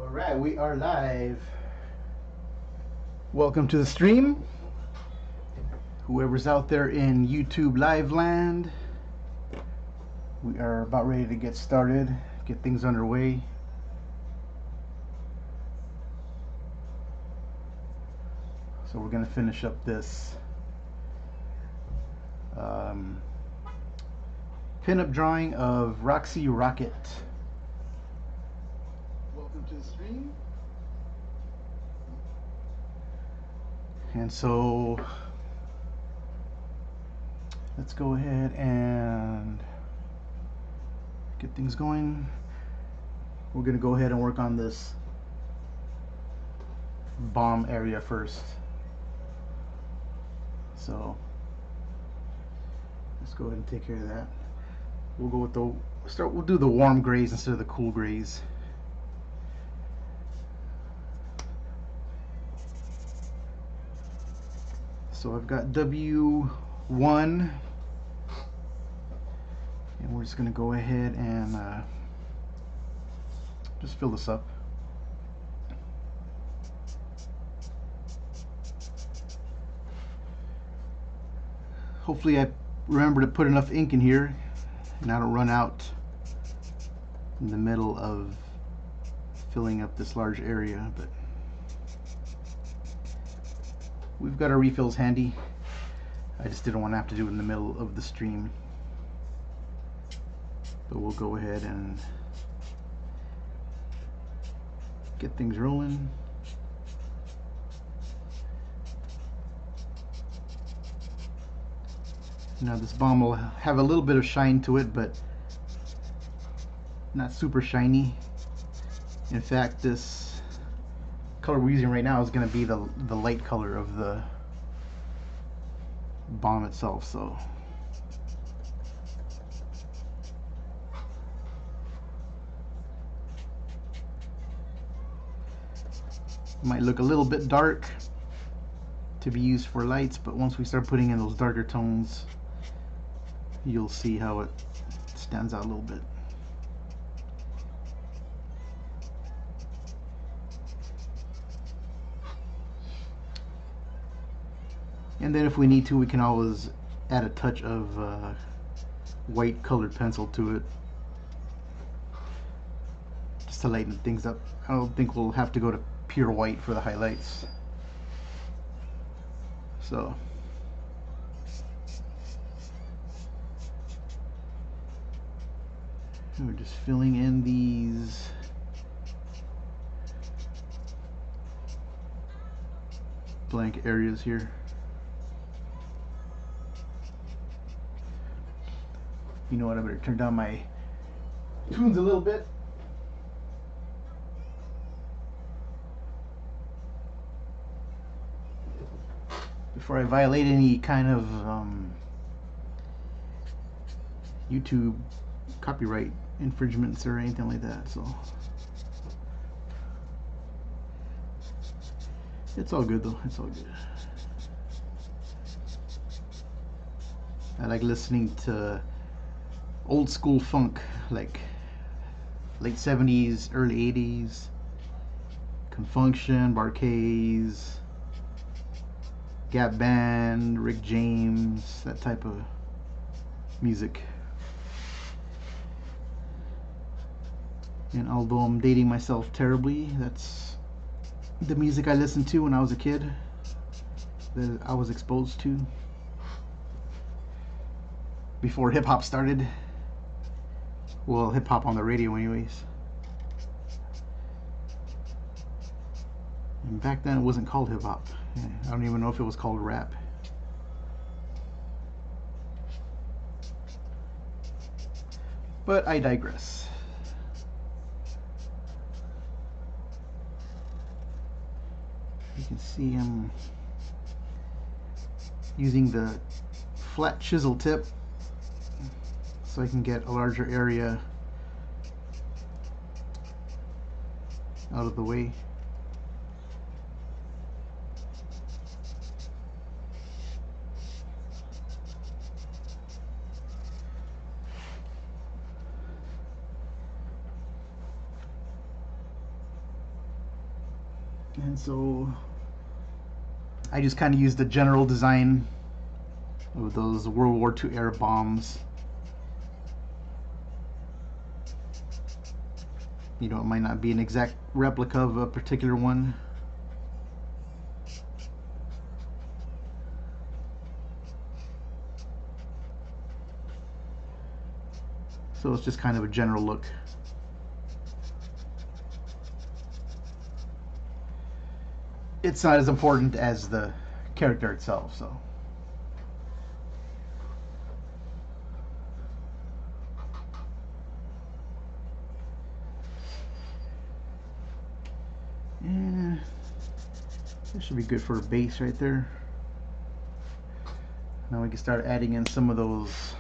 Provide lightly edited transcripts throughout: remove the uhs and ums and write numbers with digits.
Alright, we are live. Welcome to the stream. Whoever's out there in YouTube live land, we are about ready to get started, get things underway. So we're going to finish up this pinup drawing of Roxy Rocket. Welcome to the stream. And so let's go ahead and get things going. We're going to go ahead and work on this bomb area first. So let's go ahead and take care of that. We'll go with we'll do the warm grays instead of the cool grays. So I've got W1, and we're just going to go ahead and just fill this up. Hopefully I remember to put enough ink in here and I don't run out in the middle of filling up this large area, but we've got our refills handy. I just didn't want to have to do it in the middle of the stream. But we'll go ahead and get things rolling. Now this bomb will have a little bit of shine to it, but not super shiny. In fact, this color we're using right now is going to be the light color of the bomb itself. So it might look a little bit dark to be used for lights, but once we start putting in those darker tones, you'll see how it stands out a little bit. And then if we need to, we can always add a touch of white colored pencil to it just to lighten things up. I don't think we'll have to go to pure white for the highlights. So we're just filling in these blank areas here. You know what, I better turn down my tunes a little bit. Before I violate any kind of YouTube copyright infringements or anything like that. So it's all good though, it's all good. I like listening to old school funk, like late 70s, early 80s, Confunction, Barkays, Gap Band, Rick James, that type of music. And although I'm dating myself terribly, that's the music I listened to when I was a kid, that I was exposed to before hip-hop started. Well, hip-hop on the radio anyways. And back then it wasn't called hip-hop. I don't even know if it was called rap. But I digress. You can see I'm using the flat chisel tip so I can get a larger area out of the way. And so I just kind of used the general design of those World War II era bombs. You know, it might not be an exact replica of a particular one. So it's just kind of a general look. It's not as important as the character itself, so. Yeah, this should be good for a base right there. Now we can start adding in some of those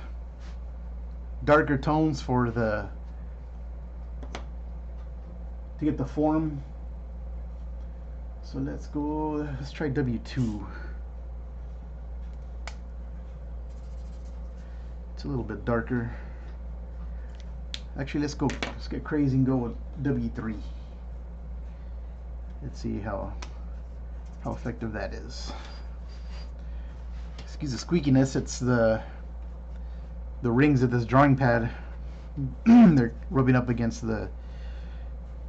darker tones for the to get the form. So let's try W2. It's a little bit darker. Actually, let's get crazy and go with W3. Let's see how effective that is. Excuse the squeakiness, it's the rings of this drawing pad. They're rubbing up against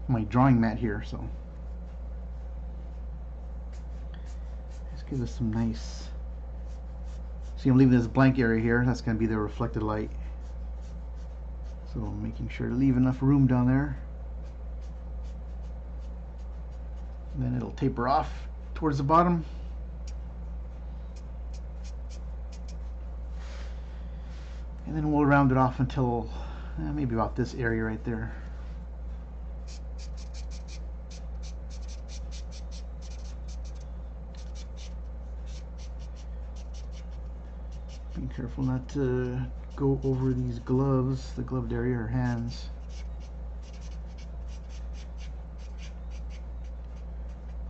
my drawing mat here, so let's give us some nice. See, I'm leaving this blank area here. That's going to be the reflected light. So I'm making sure to leave enough room down there. And then it'll taper off towards the bottom. And then we'll round it off until maybe about this area right there. Be careful not to go over these gloves, the gloved area or hands.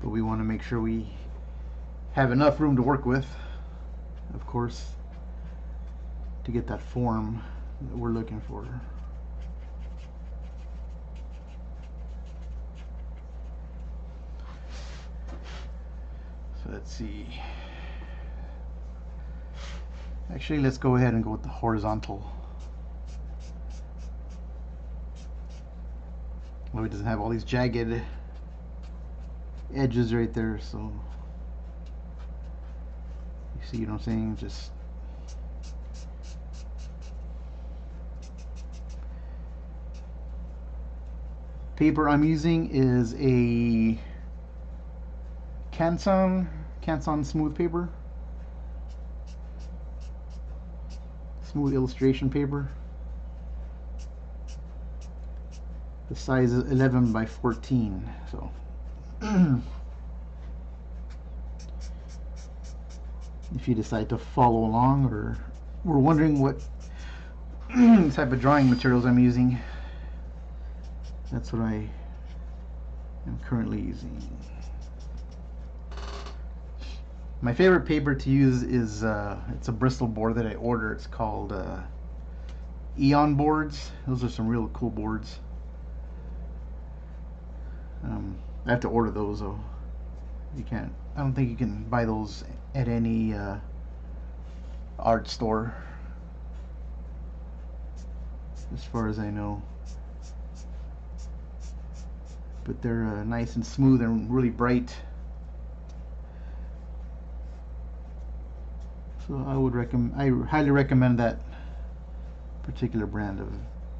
But we want to make sure we have enough room to work with, of course, to get that form that we're looking for. So let's see. Actually, let's go ahead and go with the horizontal. Well, it doesn't have all these jagged edges right there, so you see what I'm saying? Just paper I'm using is a Canson smooth paper, smooth illustration paper. The size is 11 by 14, so if you decide to follow along or we're wondering what type of drawing materials I'm using, that's what I am currently using. My favorite paper to use is it's a Bristol board that I order. It's called Eon boards. Those are some real cool boards. I have to order those though. I don't think you can buy those at any art store, as far as I know. But they're nice and smooth and really bright. So I highly recommend that particular brand of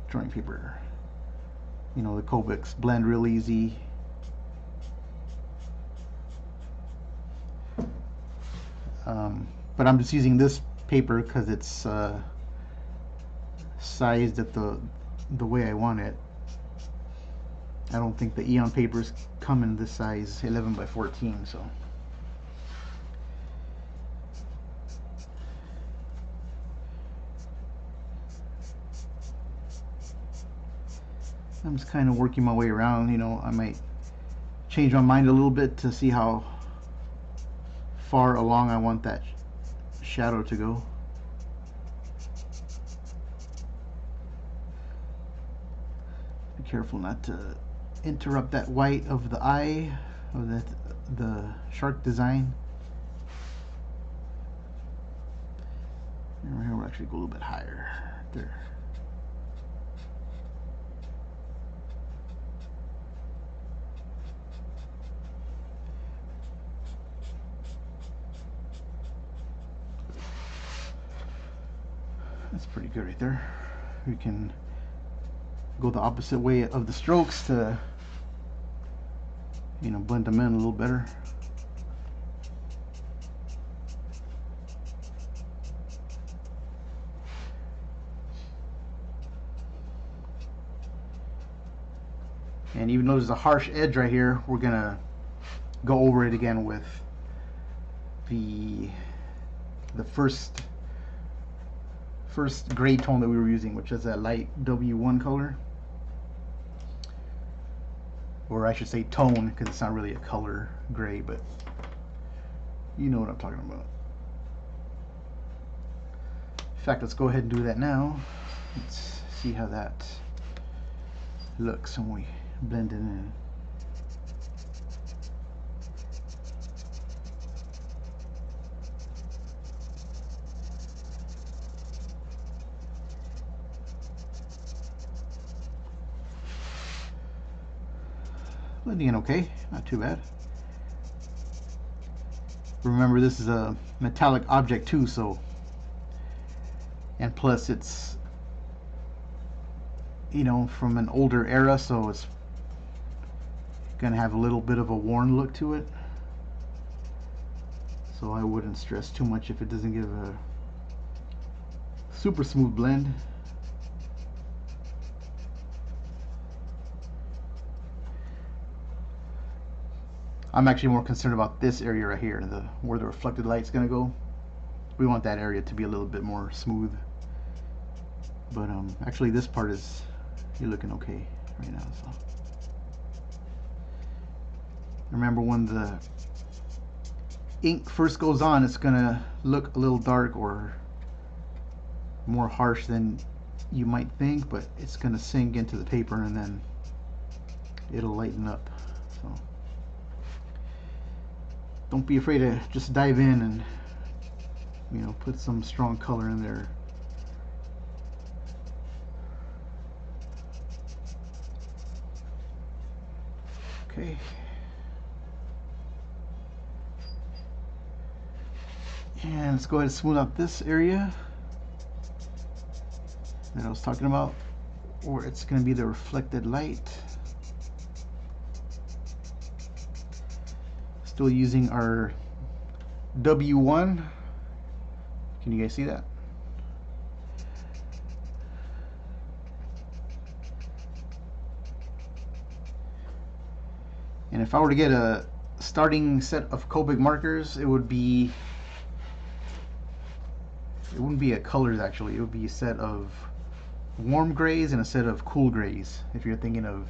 drawing paper. You know, the Copics blend real easy. But I'm just using this paper because it's sized at the way I want it. I don't think the Eon papers come in this size, 11 by 14, so. I'm just kind of working my way around. You know, I might change my mind a little bit to see how far along I want that shadow to go. Be careful not to interrupt that white of the eye. of the shark design. And here we'll actually go a little bit higher. There. That's pretty good right there. We can go the opposite way of the strokes to, you know, blend them in a little better. And even though there's a harsh edge right here, we're gonna go over it again with the first gray tone that we were using, which is a light W1 color, or I should say tone, because it's not really a color gray, but you know what I'm talking about. In fact, let's go ahead and do that now. Let's see how that looks when we blend it in. Blending in okay, not too bad. Remember, this is a metallic object too, so, and plus it's, you know, from an older era, so it's gonna have a little bit of a worn look to it. So I wouldn't stress too much if it doesn't give a super smooth blend. I'm actually more concerned about this area right here, where the reflected light's gonna go. We want that area to be a little bit more smooth. But actually this part is, you're looking okay right now. So remember, when the ink first goes on, it's gonna look a little dark or more harsh than you might think, but it's gonna sink into the paper and then it'll lighten up. So don't be afraid to just dive in and, you know, put some strong color in there. Okay. And let's go ahead and smooth out this area that I was talking about, where it's going to be the reflected light. Still using our W1. Can you guys see that? And if I were to get a starting set of Copic markers, it wouldn't be a colors actually. It would be a set of warm grays and a set of cool grays. If you're thinking of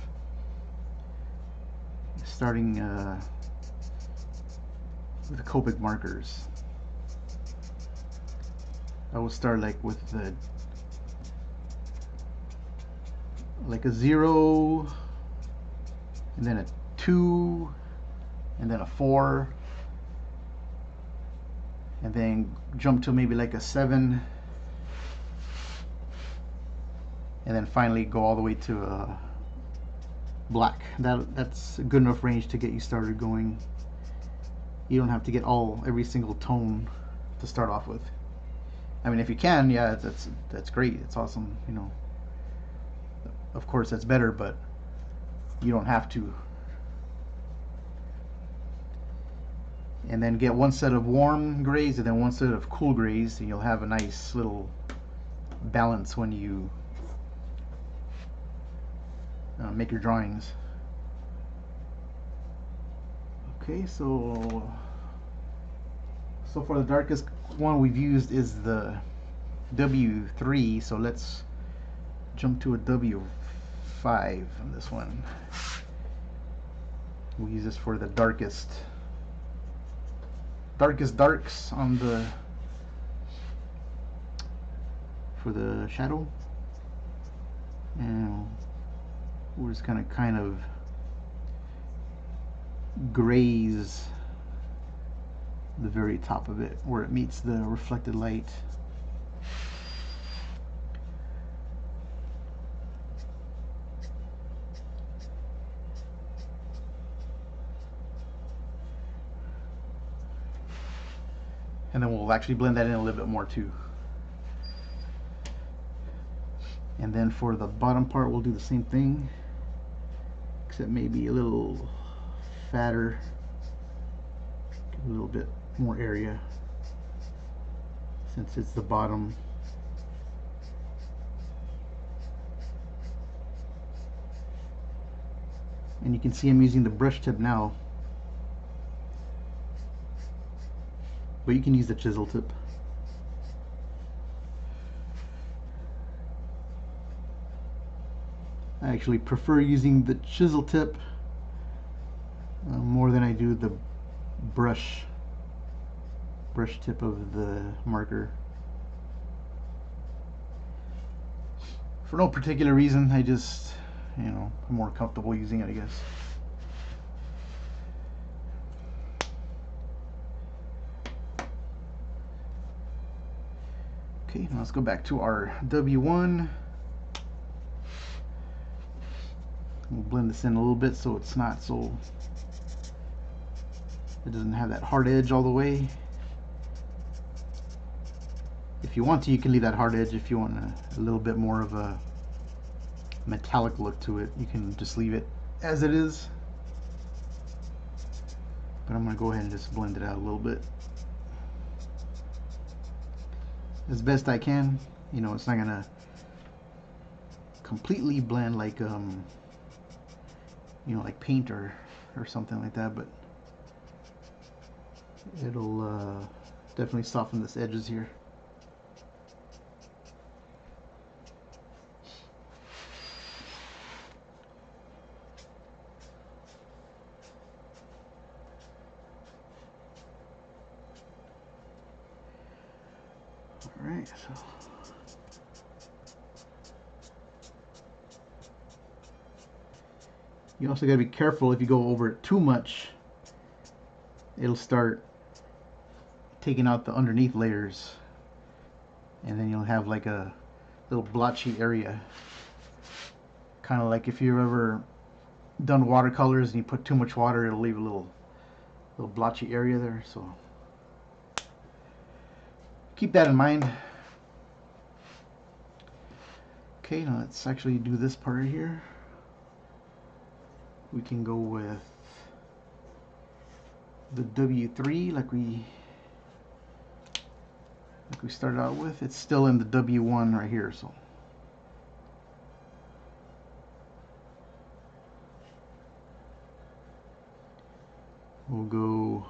starting with the Copic markers, I would start like with a 0, and then a 2, and then a 4, and then jump to maybe like a 7, and then finally go all the way to a black. That's a good enough range to get you started going. You don't have to get every single tone to start off with. I mean, if you can, yeah, that's great. It's awesome. You know, of course that's better, but you don't have to. And then get one set of warm grays and then one set of cool grays, and you'll have a nice little balance when you make your drawings. Okay, so far the darkest one we've used is the W3, so let's jump to a W5 on this one. We'll use this for the darkest darks on for the shadow, and we're just gonna kind of graze the very top of it where it meets the reflected light. And then we'll actually blend that in a little bit more too. And then for the bottom part, we'll do the same thing, except maybe a little fatter, a little bit more area, since it's the bottom. And you can see I'm using the brush tip now, but you can use the chisel tip. I actually prefer using the chisel tip more than I do the brush tip of the marker. For no particular reason, I just, you know, I'm more comfortable using it, I guess. Okay, now let's go back to our W1. We'll blend this in a little bit so it's not so, it doesn't have that hard edge all the way. If you want to, you can leave that hard edge. If you want a little bit more of a metallic look to it, you can just leave it as it is. But I'm going to go ahead and just blend it out a little bit as best I can. You know, it's not going to completely blend like you know, like paint or something like that, but it'll definitely soften this edges here. Alright, so you also got to be careful. If you go over it too much, it'll start taking out the underneath layers, and then you'll have like a little blotchy area, kind of like if you've ever done watercolors and you put too much water, it'll leave a little blotchy area there. So keep that in mind. Okay, now let's actually do this part right here. We can go with the W3 like we started out with. It's still in the W1 right here, so we'll go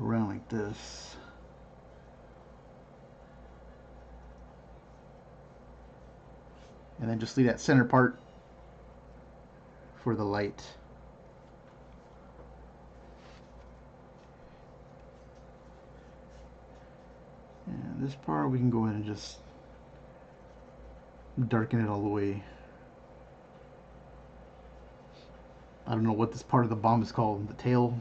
around like this. And then just leave that center part for the light. And this part we can go ahead and just darken it all the way. I don't know what this part of the bomb is called, the tail.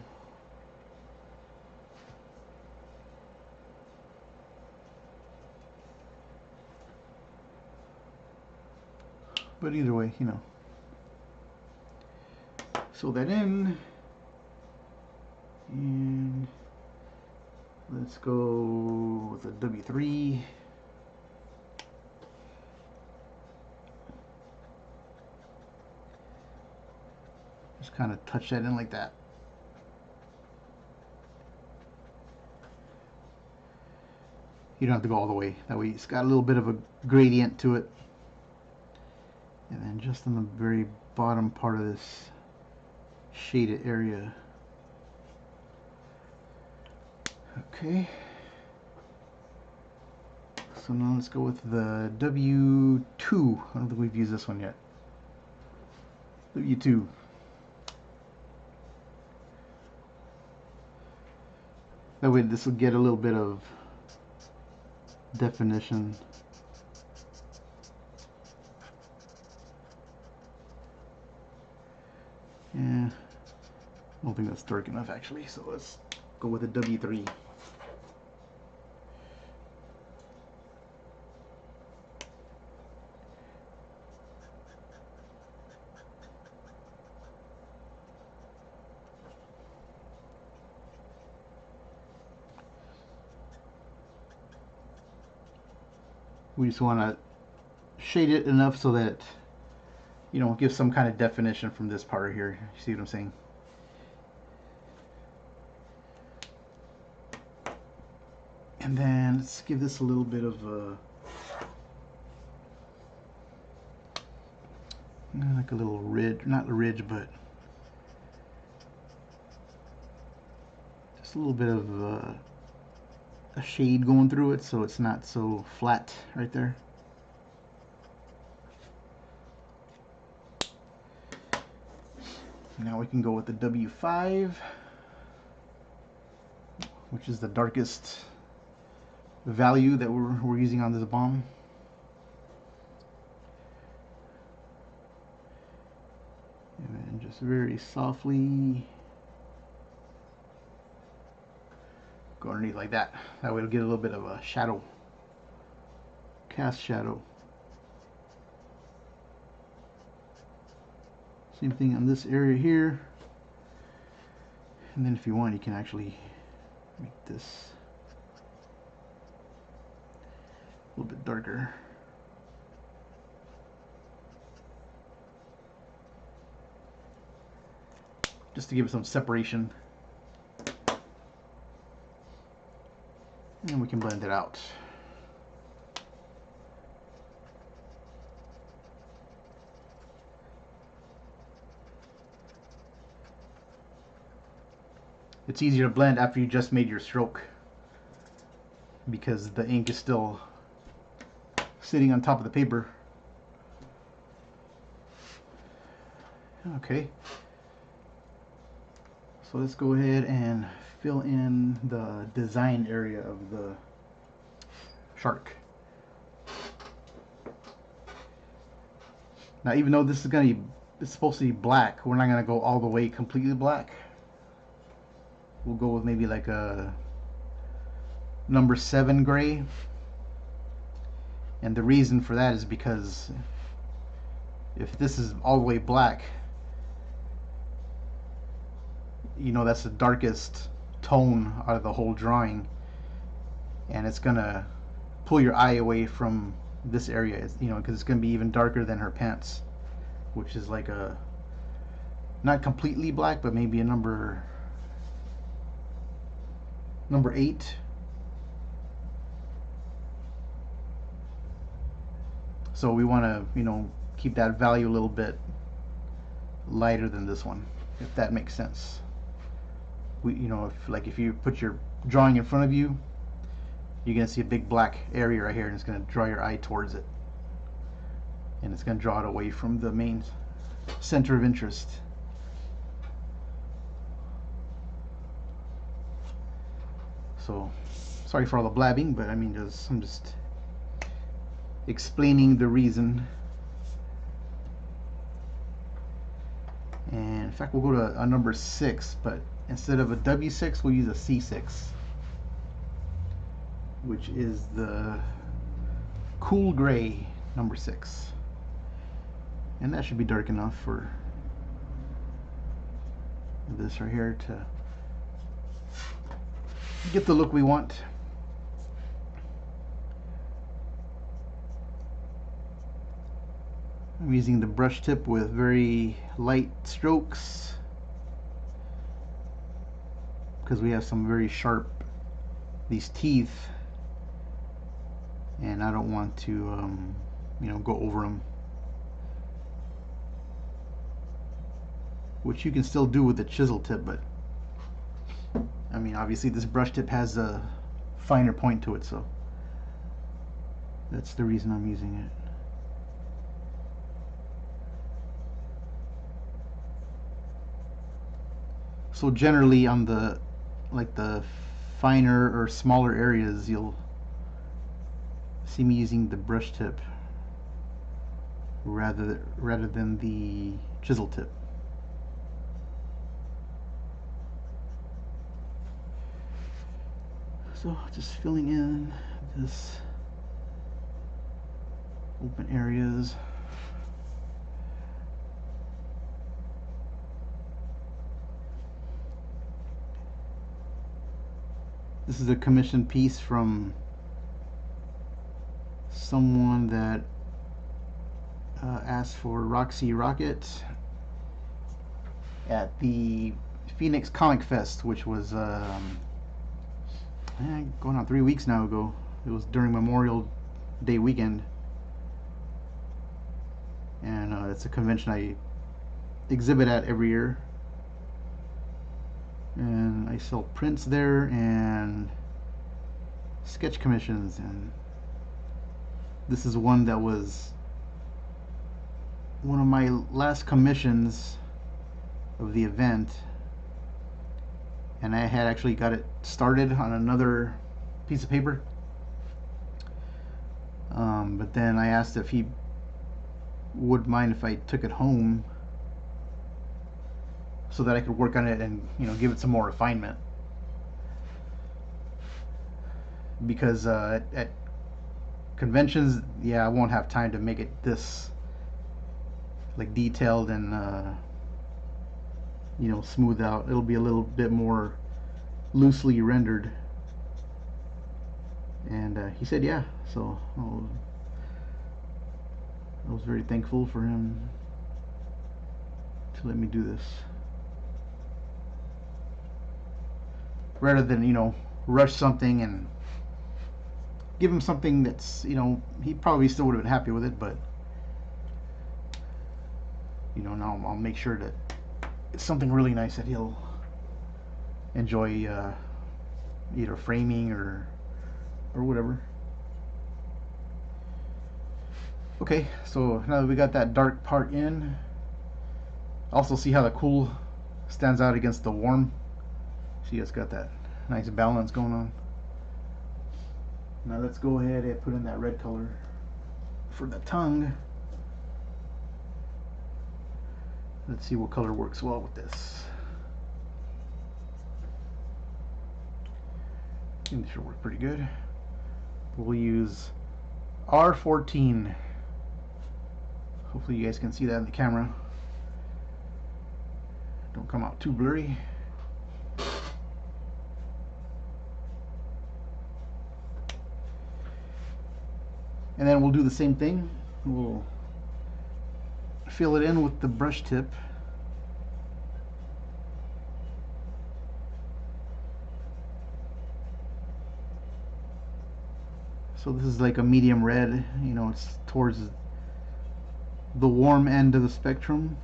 But either way, you know. Fill that in. And let's go with a W3. Just kind of touch that in like that. You don't have to go all the way. That way it's got a little bit of a gradient to it. And then just in the very bottom part of this shaded area. Okay. So now let's go with the W2. I don't think we've used this one yet. W2. That way this will get a little bit of definition. Yeah. I don't think that's dark enough actually, so let's go with a W3. We just want to shade it enough so that, you know, give some kind of definition from this part here. You see what I'm saying? And then let's give this a little bit of like a little ridge, not a ridge, but just a little bit of a shade going through it so it's not so flat right there. Now we can go with the W5, which is the darkest value that we're using on this bomb. And then just very softly go underneath like that. That way it'll get a little bit of a shadow, cast shadow. Same thing on this area here. And then if you want, you can actually make this a little bit darker. Just to give it some separation. And we can blend it out. It's easier to blend after you just made your stroke because the ink is still sitting on top of the paper. Okay, so let's go ahead and fill in the design area of the shark. Now, even though this is it's supposed to be black, we're not gonna go all the way completely black. We'll go with maybe like a number 7 gray. And the reason for that is because if this is all the way black, you know, that's the darkest tone out of the whole drawing, and it's gonna pull your eye away from this area, you know, because it's gonna be even darker than her pants, which is like a not completely black, but maybe a number 8. So we want to, you know, keep that value a little bit lighter than this one, if that makes sense. You know, if you put your drawing in front of you, you're gonna see a big black area right here, and it's gonna draw your eye towards it, and it's gonna draw it away from the main center of interest. So sorry for all the blabbing, but I mean, I'm just explaining the reason. And in fact, we'll go to a number 6, but instead of a W6, we'll use a C6, which is the cool gray number 6. And that should be dark enough for this right here to get the look we want. I'm using the brush tip with very light strokes because we have some very sharp, these teeth, and I don't want to you know, go over them, which you can still do with the chisel tip, but I mean, obviously this brush tip has a finer point to it, so that's the reason I'm using it. So generally on the finer or smaller areas, you'll see me using the brush tip rather than the chisel tip. So just filling in this open areas. This is a commissioned piece from someone that asked for Roxy Rocket at the Phoenix Comic Fest, which was going on 3 weeks now ago. It was during Memorial Day weekend, and it's a convention I exhibit at every year, and I sell prints there and sketch commissions, and this is one that was one of my last commissions of the event, and I had actually got it started on another piece of paper, but then I asked if he would mind if I took it home so that I could work on it and, you know, give it some more refinement, because at conventions, yeah, I won't have time to make it this like detailed and you know, smooth out. It'll be a little bit more loosely rendered, and he said yeah, so I was very thankful for him to let me do this, rather than, you know, rush something and give him something that's, you know, he probably still would have been happy with it, but, you know, now I'll make sure that it's something really nice that he'll enjoy, either framing or whatever. Okay, so now that we got that dark part in, also see how the cool stands out against the warm. See, it's got that nice balance going on. Now let's go ahead and put in that red color for the tongue. Let's see what color works well with this. I think this should work pretty good. We'll use R14. Hopefully you guys can see that in the camera. Don't come out too blurry. And then we'll do the same thing. We'll fill it in with the brush tip. So this is like a medium red, you know, it's towards the warm end of the spectrum.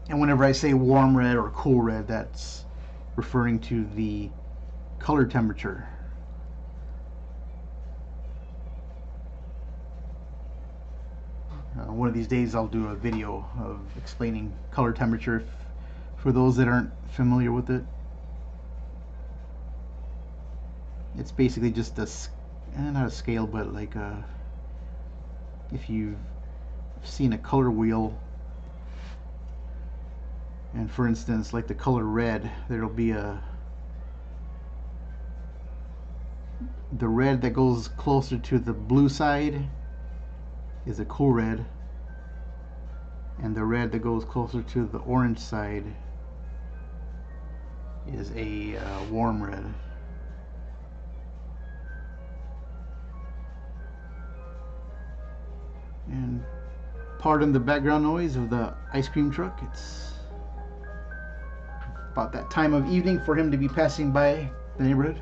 And whenever I say warm red or cool red, that's referring to the color temperature. One of these days I'll do a video of explaining color temperature for those that aren't familiar with it. It's basically just a, not a scale, but like if you've seen a color wheel, and for instance, like the color red, there'll be the red that goes closer to the blue side is a cool red, and the red that goes closer to the orange side is a warm red. And pardon the background noise of the ice cream truck. It's about that time of evening for him to be passing by the neighborhood.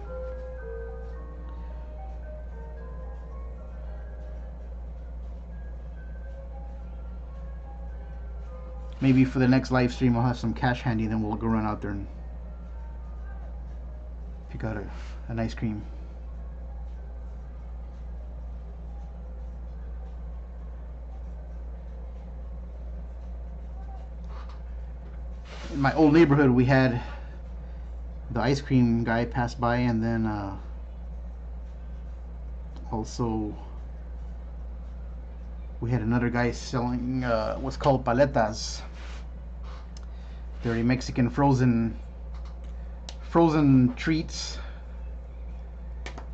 Maybe for the next live stream I'll have some cash handy, then we'll go run out there and pick out an ice cream. In my old neighborhood, we had the ice cream guy pass by, and then also we had another guy selling what's called paletas, Dirty Mexican frozen treats.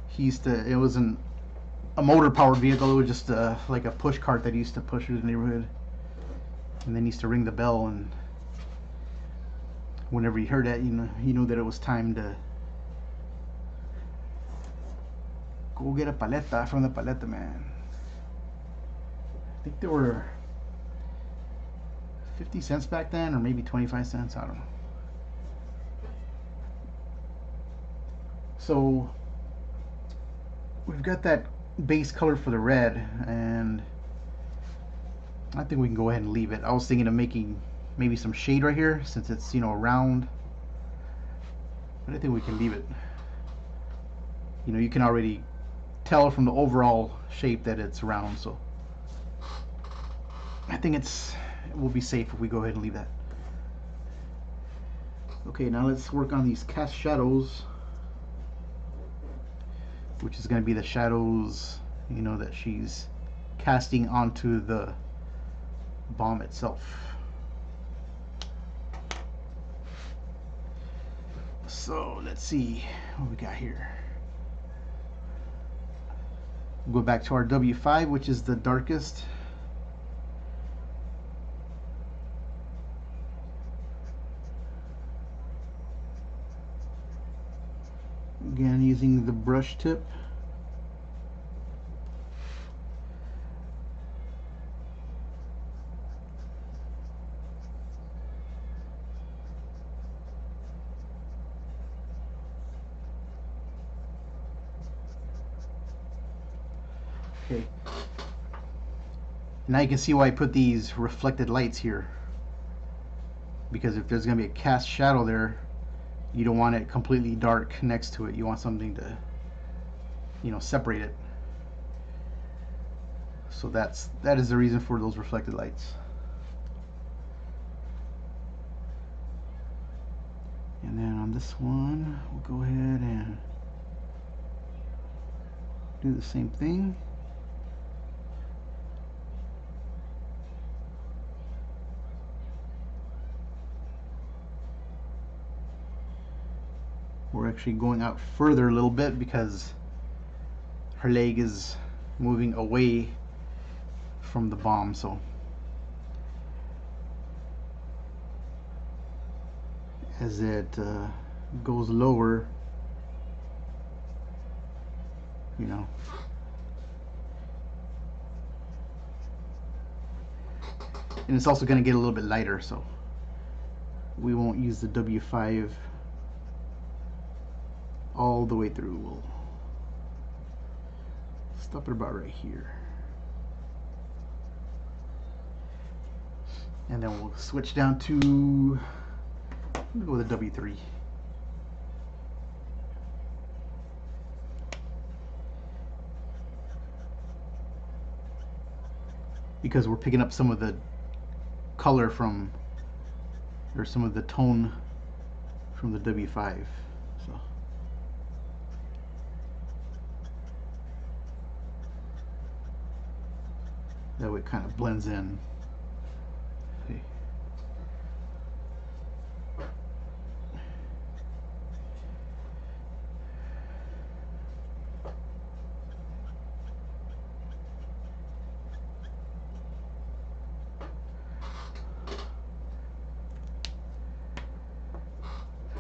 He used to. It wasn't a motor powered vehicle. It was just like a push cart that he used to push through the neighborhood, and then he used to ring the bell, and whenever he heard that, he knew that it was time to go get a paleta from the paleta man. I think they were 50 cents back then, or maybe 25 cents, I don't know. So we've got that base color for the red, and I think we can go ahead and leave it. I was thinking of making maybe some shade right here, since it's, round, but I think we can leave it. You can already tell from the overall shape that it's round, so I think it will be safe if we go ahead and leave that. Okay, now let's work on these cast shadows, which is going to be the shadows, that she's casting onto the bomb itself. So let's see what we got here. We'll go back to our W5, which is the darkest. Again, using the brush tip. Okay. Now you can see why I put these reflected lights here. Because if there's going to be a cast shadow there, you don't want it completely dark next to it. You want something to, separate it. So that is the reason for those reflected lights. And then on this one, we'll go ahead and do the same thing. We're actually going out further a little bit because her leg is moving away from the bomb, so as it goes lower, and it's also going to get a little bit lighter, so we won't use the W5 all the way through. We'll stop it about right here, and then we'll switch down to, we'll go with the W3. Because we're picking up some of the color from, or some of the tone from the W5. So that way it kind of blends in. See.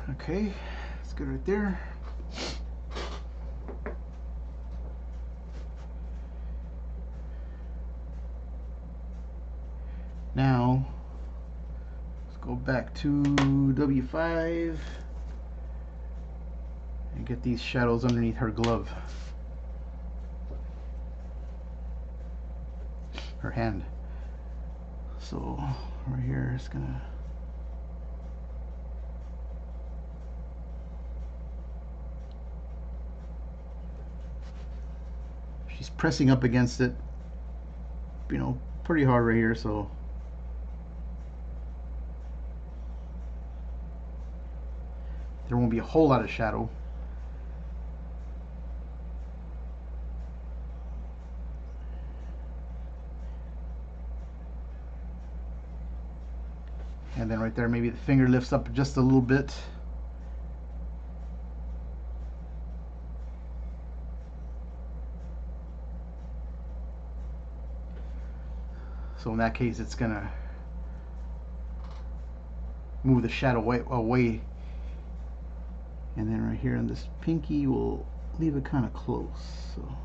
Okay, that's good right there. Now, let's go back to W5 and get these shadows underneath her glove, her hand. So right here, it's gonna, she's pressing up against it, pretty hard right here, so there won't be a whole lot of shadow. And then right there, maybe the finger lifts up just a little bit. So in that case, it's gonna move the shadow away. And then right here on this pinky, we'll leave it kind of close. So.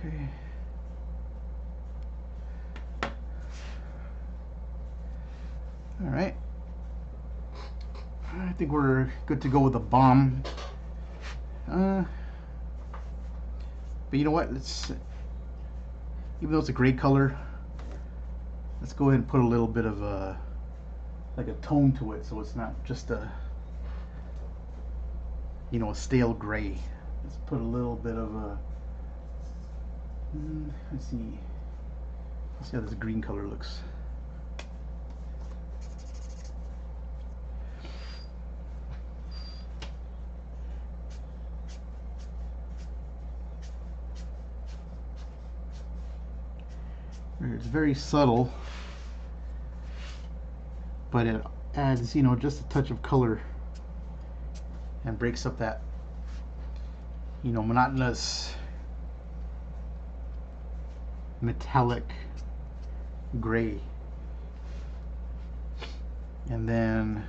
Okay. All right. I think we're good to go with the bomb. But you know what? Let's, even though it's a gray color, let's go ahead and put a little bit of a, like a tone to it, so it's not just a, you know, a stale gray. Let's put a little bit of a, let's see how this green color looks. It's very subtle, but it adds, you know, just a touch of color and breaks up that, you know, monotonous metallic gray. And then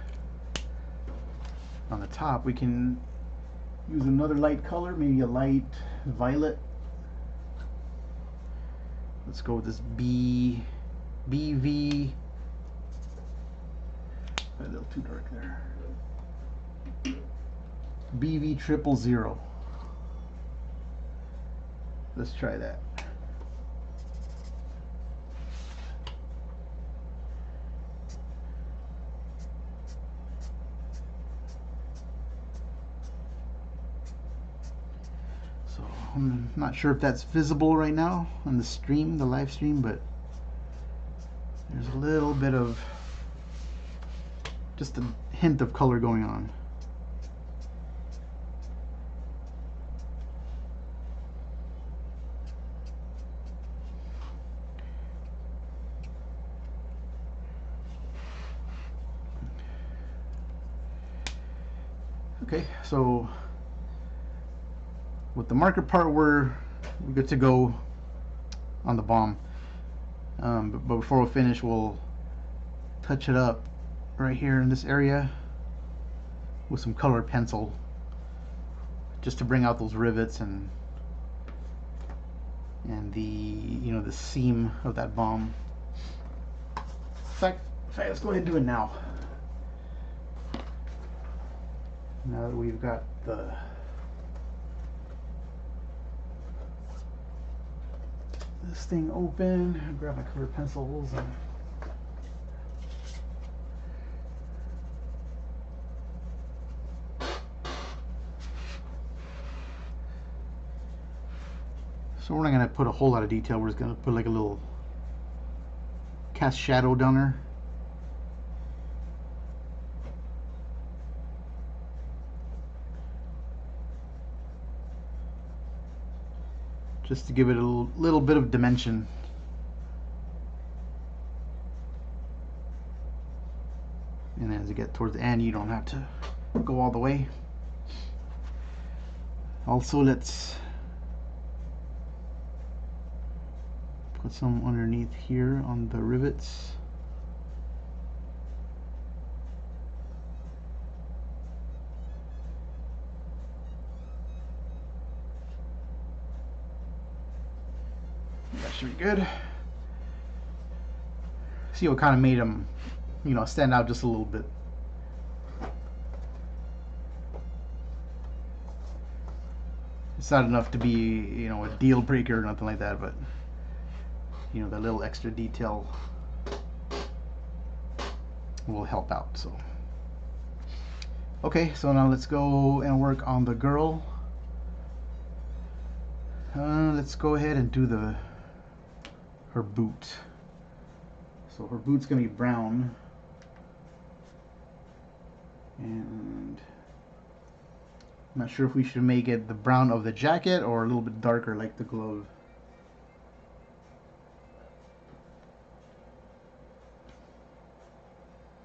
on the top we can use another light color, maybe a light violet. Let's go with this BV. A little too dark there. BV000. Let's try that. So I'm not sure if that's visible right now on the stream, the live stream, but there's a little bit of, just a hint of color going on. Okay, so with the marker part, we're good to go on the bomb. But before we finish, we'll touch it up right here in this area with some colored pencil, just to bring out those rivets and the, you know, the seam of that bomb. In fact, let's go ahead and do it now. Now that we've got this thing open, I'll grab my colored pencils and so we're not going to put a whole lot of detail. We're just going to put like a little cast shadow down there. Just to give it a little bit of dimension. And as you get towards the end, you don't have to go all the way. Also, let's put some underneath here on the rivets. That should be good. See what kind of made them, you know, stand out just a little bit. It's not enough to be, you know, a deal breaker or nothing like that, but you know, the little extra detail will help out. So okay, so now let's go and work on the girl. Let's go ahead and do her boot. So her boot's gonna be brown, and I'm not sure if we should make it the brown of the jacket or a little bit darker like the glove.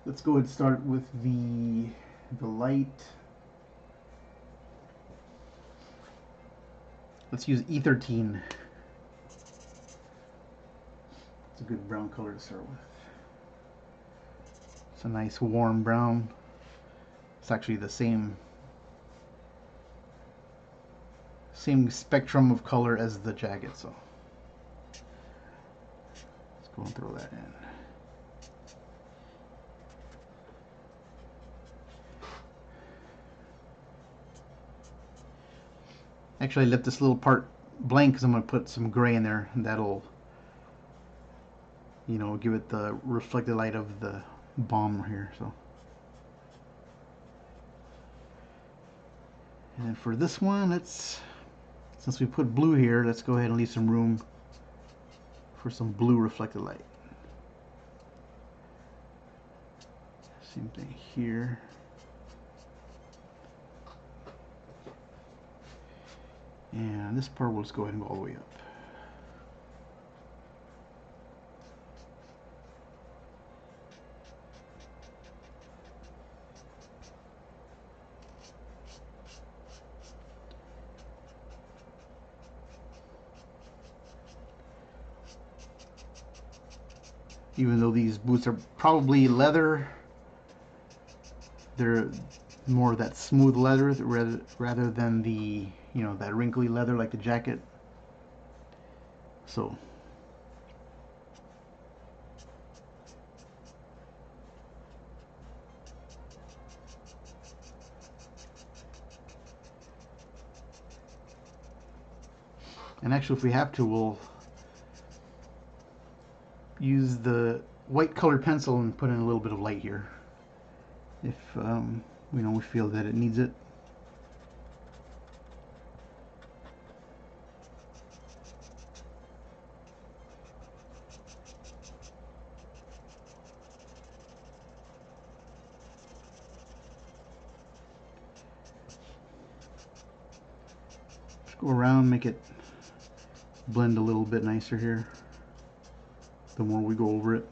Let's go ahead and start with the light. Let's use E13. It's a good brown color to start with. It's a nice warm brown. It's actually the same spectrum of color as the jacket, so let's go and throw that in. Actually, I left this little part blank because I'm going to put some gray in there, and that'll, you know, give it the reflected light of the bomb here. So, and then for this one, since we put blue here, let's go ahead and leave some room for some blue reflected light. Same thing here. And this part will just go ahead and go all the way up. Even though these boots are probably leather, they're more of that smooth leather rather than the, you know, that wrinkly leather like the jacket. So and actually, if we have to, we'll use the white colored pencil and put in a little bit of light here if you know, we feel that it needs it. Just go around, make it blend a little bit nicer here the more we go over it.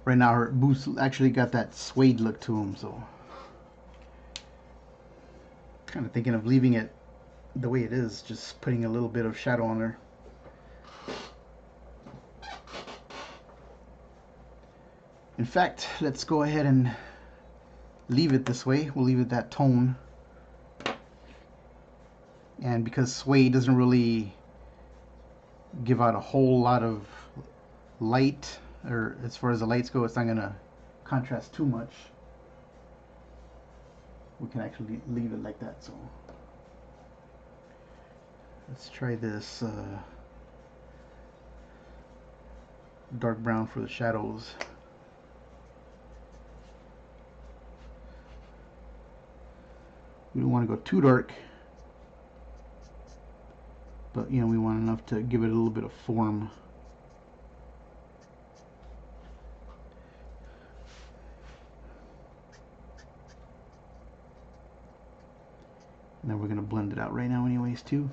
Right now her boots actually got that suede look to them, so kind of thinking of leaving it the way it is, just putting a little bit of shadow on there. In fact, let's go ahead and leave it this way. We'll leave it that tone. And because suede doesn't really give out a whole lot of light, or as far as the lights go, it's not going to contrast too much. We can actually leave it like that. So let's try this dark brown for the shadows. We don't want to go too dark, but you know, we want enough to give it a little bit of form. And then we're going to blend it out right now anyways too.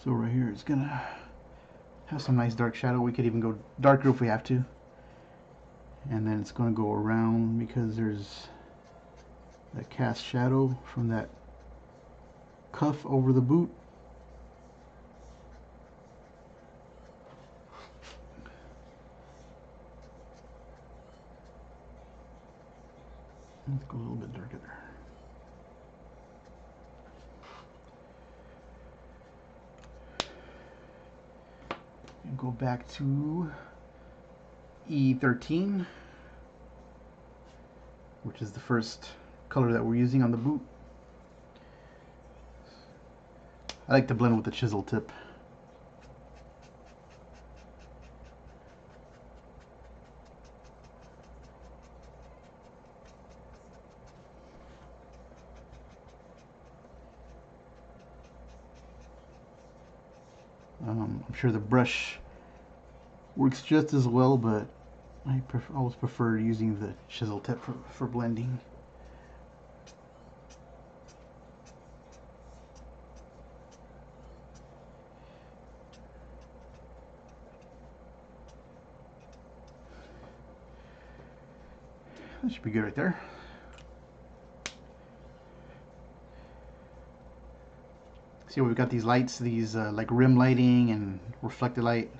So right here it's going to have some nice dark shadow. We could even go darker if we have to. And then it's going to go around because there's that cast shadow from that cuff over the boot. Let's go a little bit darker there. And go back to E13, which is the first color that we're using on the boot. I like to blend with the chisel tip. I'm sure the brush works just as well, but I always prefer using the chisel tip for blending. That should be good right there. See, we've got these lights, these like rim lighting and reflected light.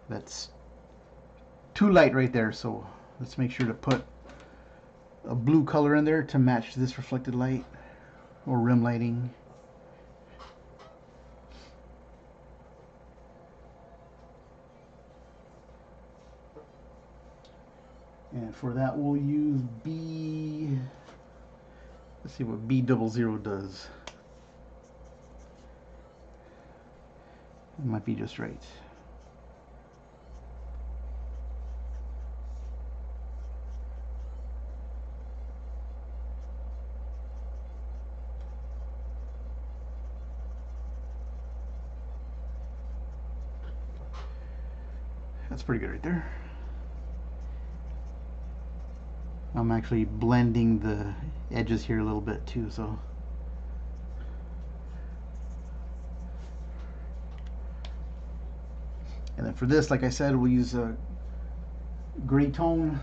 That's too light right there, so let's make sure to put a blue color in there to match this reflected light or rim lighting. And for that we'll use B. Let's see what B00 does. It might be just right. That's pretty good right there. I'm actually blending the edges here a little bit too, so and then for this, like I said, we'll use a gray tone.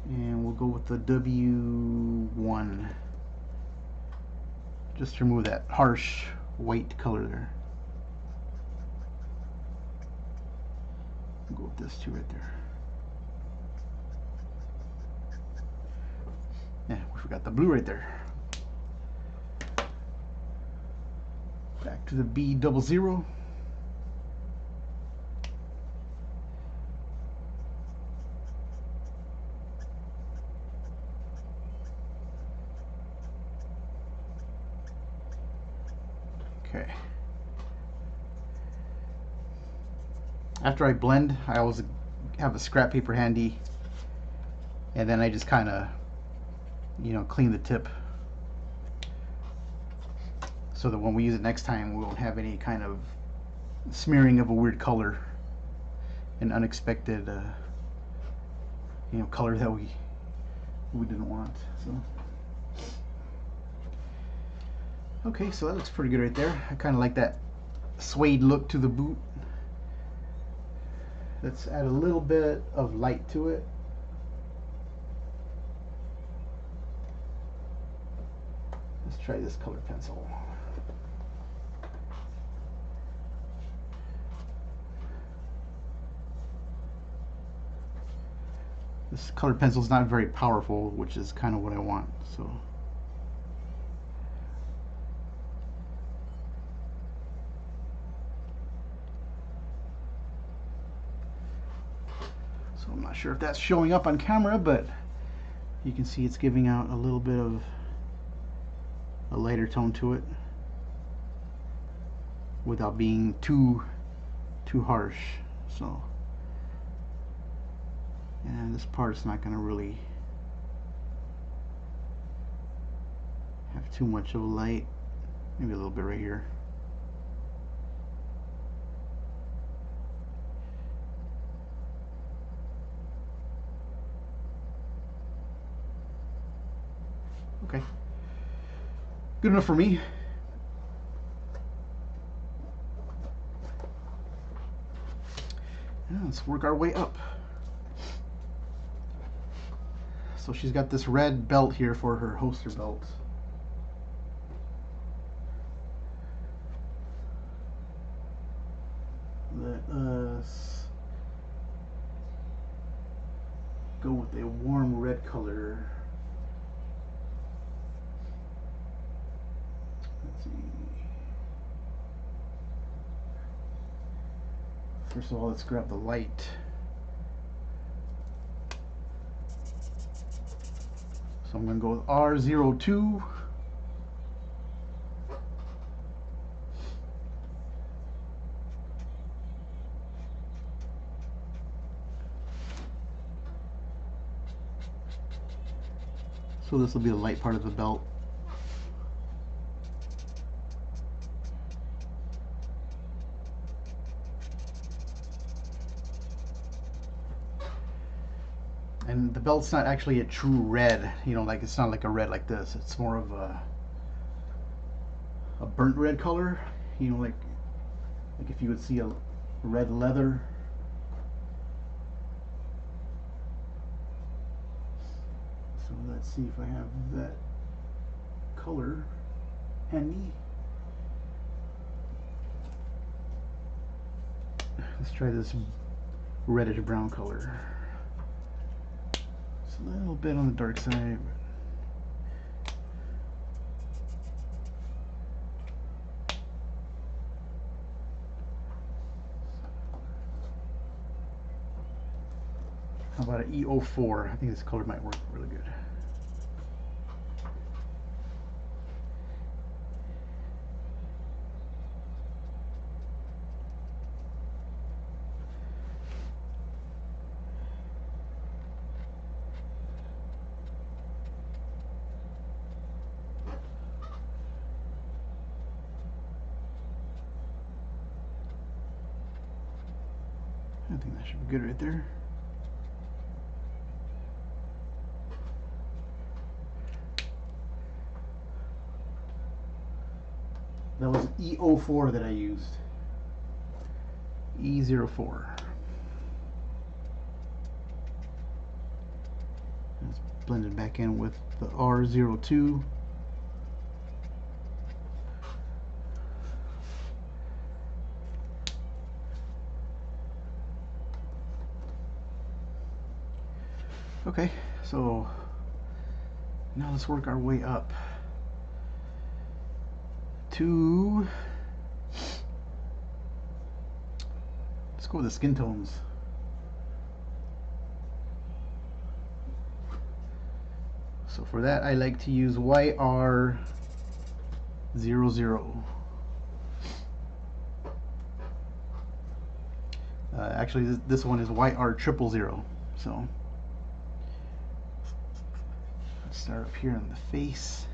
And we'll go with the W1 just to remove that harsh white color there. We'll go with this too right there. Yeah, we forgot the blue right there. Back to the B00. Okay. After I blend, I always have a scrap paper handy, and then I just kind of, clean the tip so that when we use it next time, we won't have any kind of smearing of a weird color, an unexpected, color that we didn't want. So. Okay, so that looks pretty good right there. I kind of like that suede look to the boot. Let's add a little bit of light to it. Let's try this colored pencil. This colored pencil is not very powerful, which is kind of what I want. So. So I'm not sure if that's showing up on camera, but you can see it's giving out a little bit of a lighter tone to it without being too harsh. So, and this part's not going to really have too much of a light. Maybe a little bit right here. Okay, good enough for me. Yeah, let's work our way up. So she's got this red belt here for her holster belt. Let us go with a warm red color. Let's see. First of all, let's grab the light. So So I'm going to go with R02. So this will be the light part of the belt. And the belt's not actually a true red, you know, like it's not like a red like this. It's more of a burnt red color, you know, like if you would see a red leather. So let's see if I have that color handy. Let's try this reddish brown color. It's a little bit on the dark side, but how about an E04? I think this color might work really good. I think that should be good right there. That was E04 that I used. E04. Let's blend it back in with the R02. Okay, so now let's work our way up to, let's go with the skin tones. So for that I like to use YR00. Actually this one is YR000. So let's start up here on the face.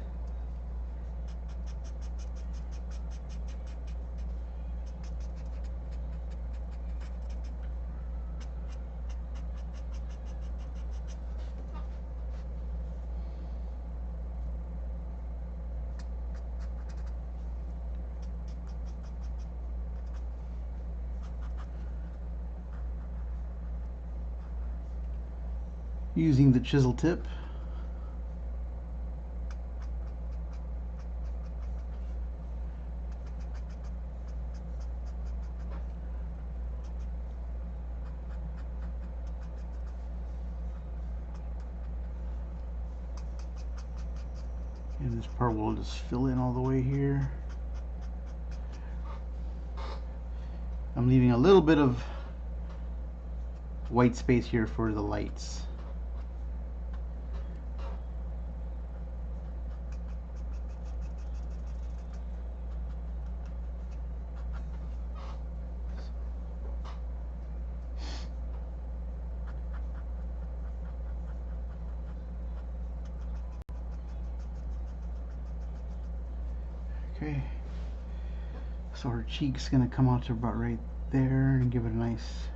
Using the chisel tip. And this part will just fill in all the way here. I'm leaving a little bit of white space here for the lights. Okay, so her cheek's gonna come out to about right there and give it a nice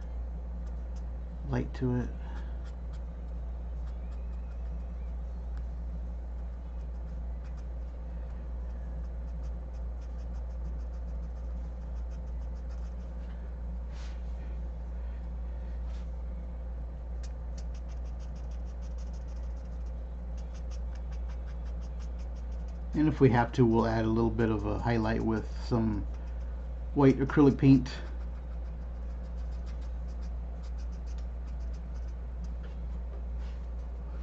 light to it. And if we have to, we'll add a little bit of a highlight with some white acrylic paint.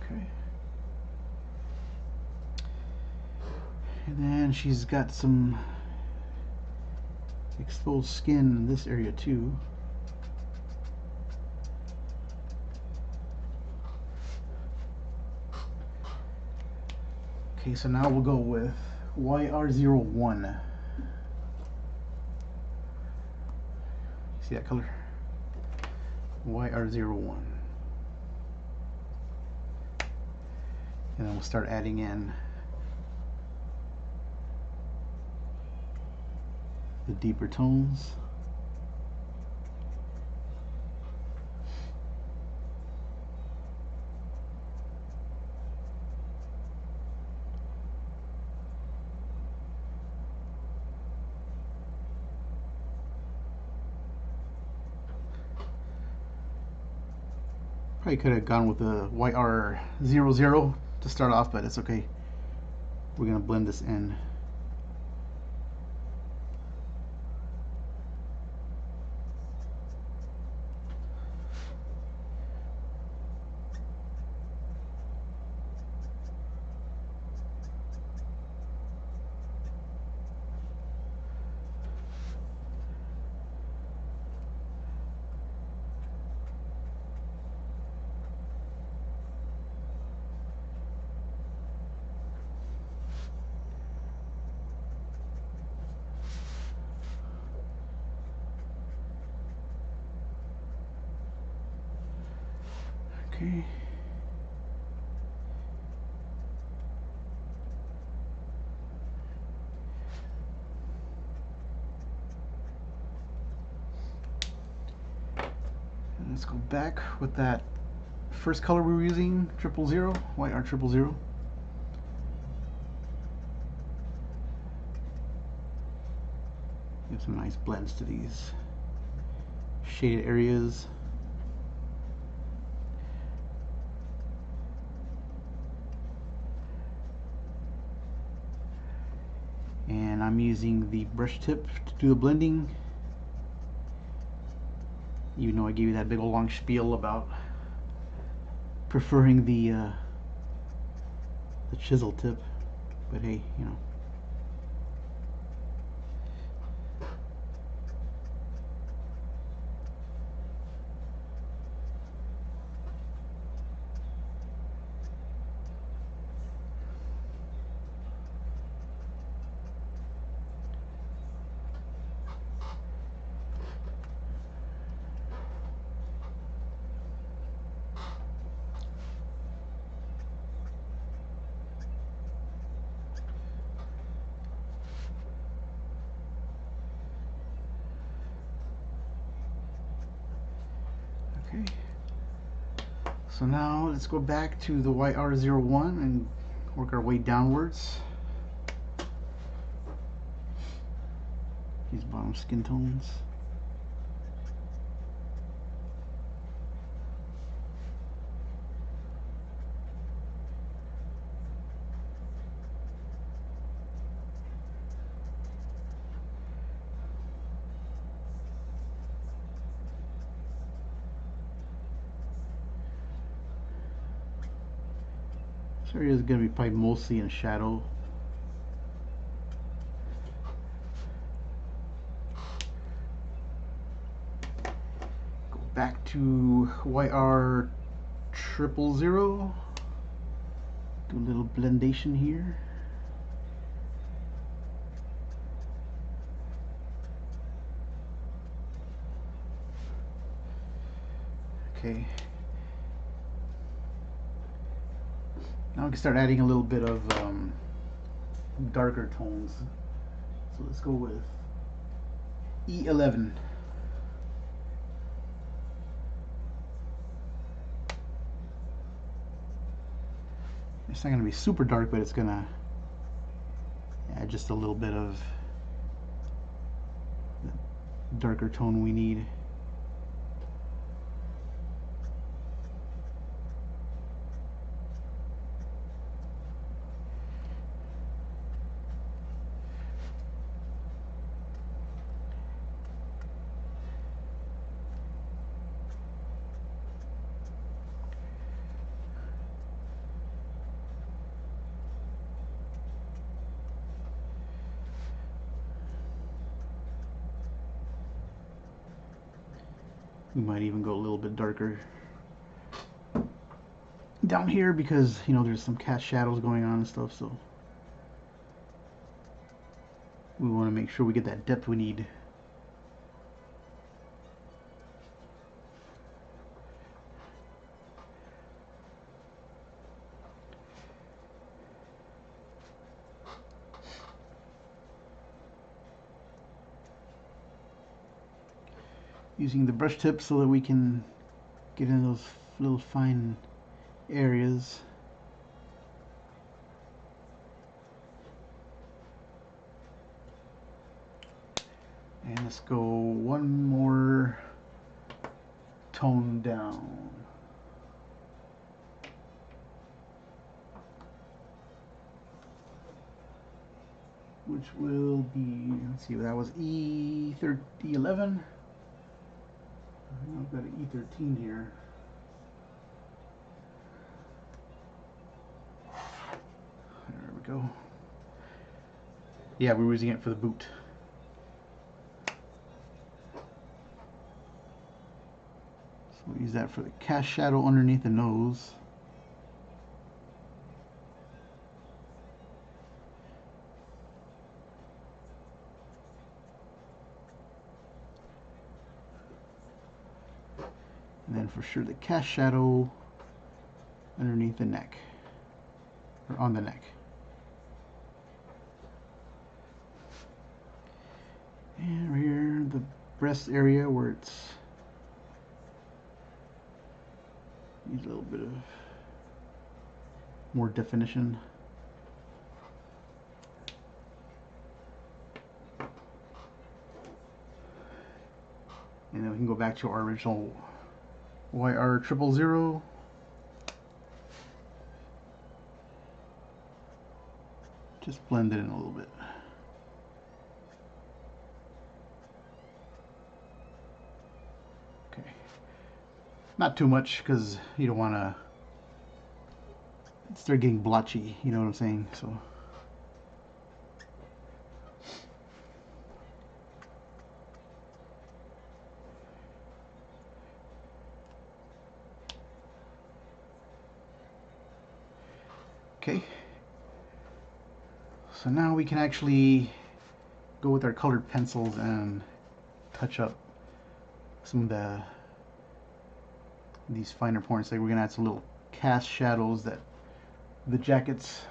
Okay. And then she's got some exposed skin in this area too. Okay, so now we'll go with YR01. See that color? YR01. And then we'll start adding in the deeper tones. Probably could have gone with the YR00 to start off, but it's okay. We're going to blend this in. Okay. And let's go back with that first color we were using, 000, YR000. Give some nice blends to these shaded areas. And I'm using the brush tip to do the blending, even though I gave you that big old long spiel about preferring the chisel tip, but hey, you know. Okay, so now let's go back to the YR01 and work our way downwards. These bottom skin tones. This area is going to be probably mostly in shadow. Go back to YR000. Do a little blendation here. Okay. Now we can start adding a little bit of darker tones. So let's go with E11. It's not going to be super dark, but it's going to add just a little bit of the darker tone we need. We might even go a little bit darker down here because, you know, there's some cast shadows going on and stuff, so we want to make sure we get that depth we need. Using the brush tip so that we can get in those little fine areas. And let's go one more tone down. Which will be, let's see, that was E11. I've got an E13 here. There we go. Yeah, we're using it for the boot. So we'll use that for the cast shadow underneath the nose. And then for sure the cast shadow underneath the neck, or on the neck. And right here, the breast area where it's needs a little bit of more definition. And then we can go back to our original YR000. Just blend it in a little bit. Okay. Not too much because you don't want to start getting blotchy, you know what I'm saying? So okay. So now we can actually go with our colored pencils and touch up some of these finer points. Like we're gonna add some little cast shadows that the jacket's,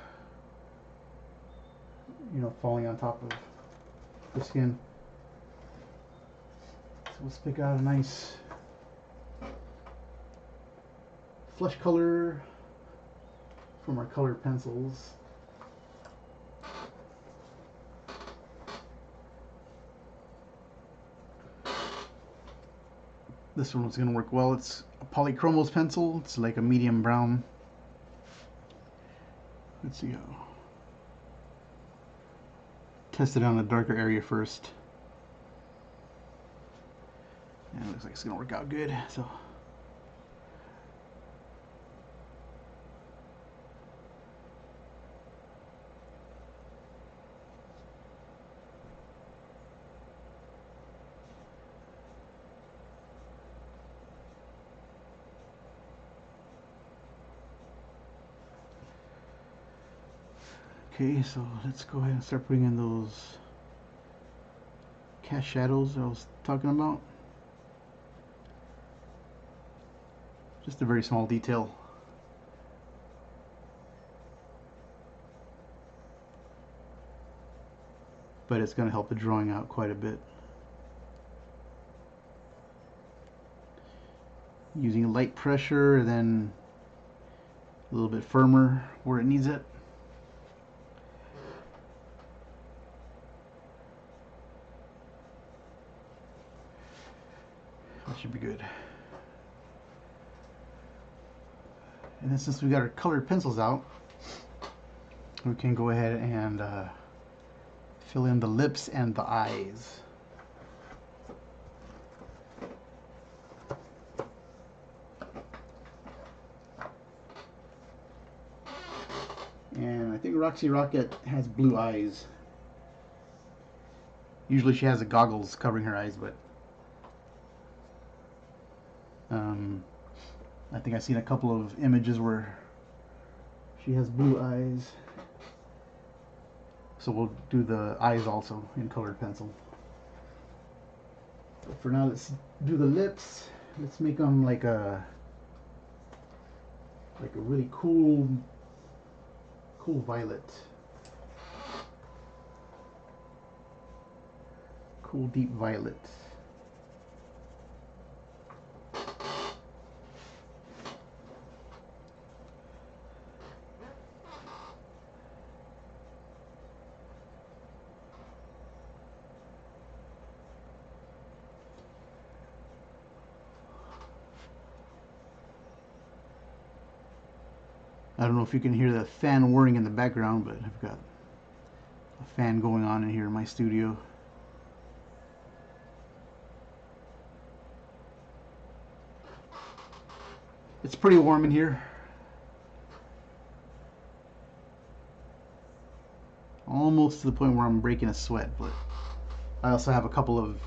you know, falling on top of the skin. So let's pick out a nice flesh color from our colored pencils. This one's going to work well. It's a Polychromos pencil. It's like a medium brown. Let's see how. Test it on a darker area first. And it looks like it's going to work out good. So. Okay, so let's go ahead and start putting in those cast shadows I was talking about. Just a very small detail. But it's going to help the drawing out quite a bit. Using light pressure, and then a little bit firmer where it needs it. That should be good. And then since we got our colored pencils out, we can go ahead and fill in the lips and the eyes. And I think Roxy Rocket has blue eyes. Usually she has the goggles covering her eyes, but I think I've seen a couple of images where she has blue eyes. So we'll do the eyes also in colored pencil. But for now, let's do the lips. Let's make them like a really cool violet. Cool deep violet. I don't know if you can hear the fan whirring in the background, but I've got a fan going on in here in my studio. It's pretty warm in here. Almost to the point where I'm breaking a sweat, but I also have a couple of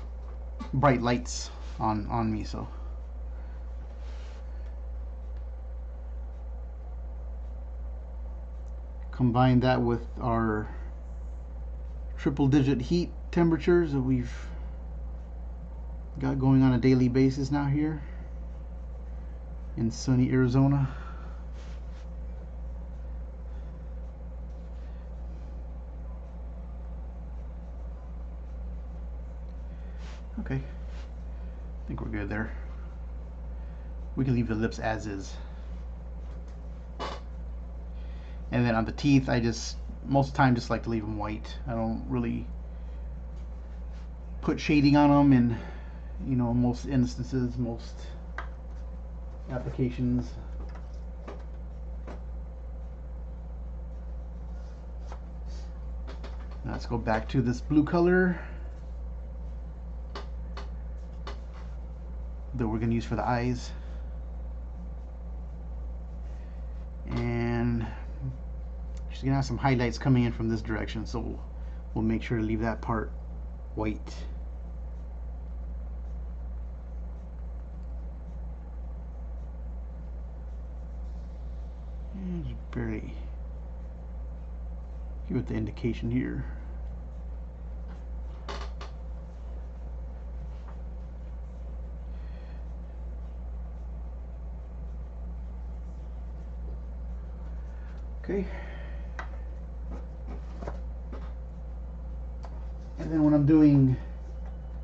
bright lights on me, so. Combine that with our triple-digit heat temperatures that we've got going on a daily basis now here in sunny Arizona. Okay, I think we're good there. We can leave the lips as is. And then on the teeth, I just, most of the time, just like to leave them white. I don't really put shading on them in, you know, most instances, most applications. Now let's go back to this blue color that we're going to use for the eyes. And she's going to have some highlights coming in from this direction, so we'll make sure to leave that part white. And just barely give it the indication here. Okay. And then when I'm doing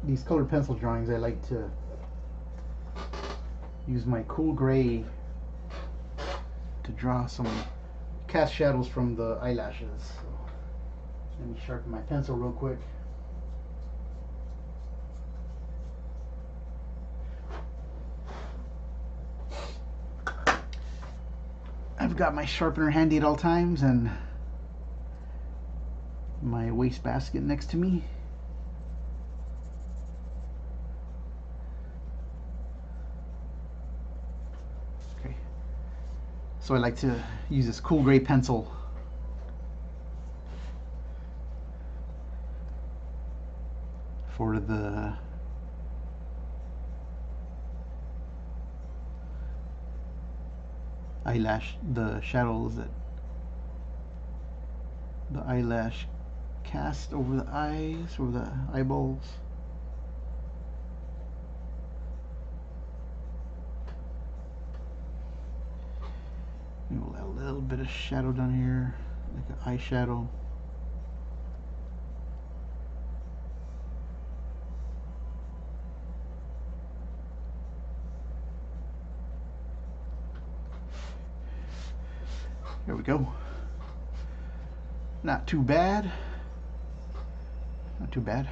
these colored pencil drawings, I like to use my cool gray to draw some cast shadows from the eyelashes. So let me sharpen my pencil real quick. I've got my sharpener handy at all times and my waste basket next to me. Okay, so I like to use this cool gray pencil for the eyelash, the shadows that the eyelash cast over the eyes, over the eyeballs. Maybe we'll add a little bit of shadow down here, like an eyeshadow. There we go. Not too bad. Not too bad.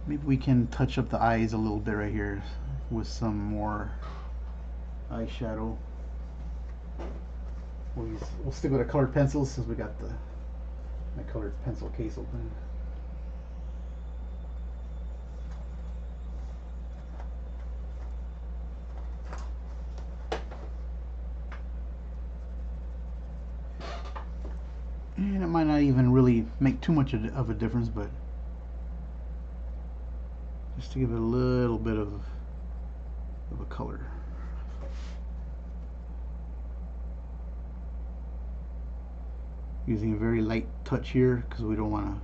Maybe we can touch up the eyes a little bit right here with some more eyeshadow. We'll stick with the colored pencils since we got my colored pencil case open. And it might not even really make too much of a difference, but just to give it a little bit of a color. Using a very light touch here because we don't want to,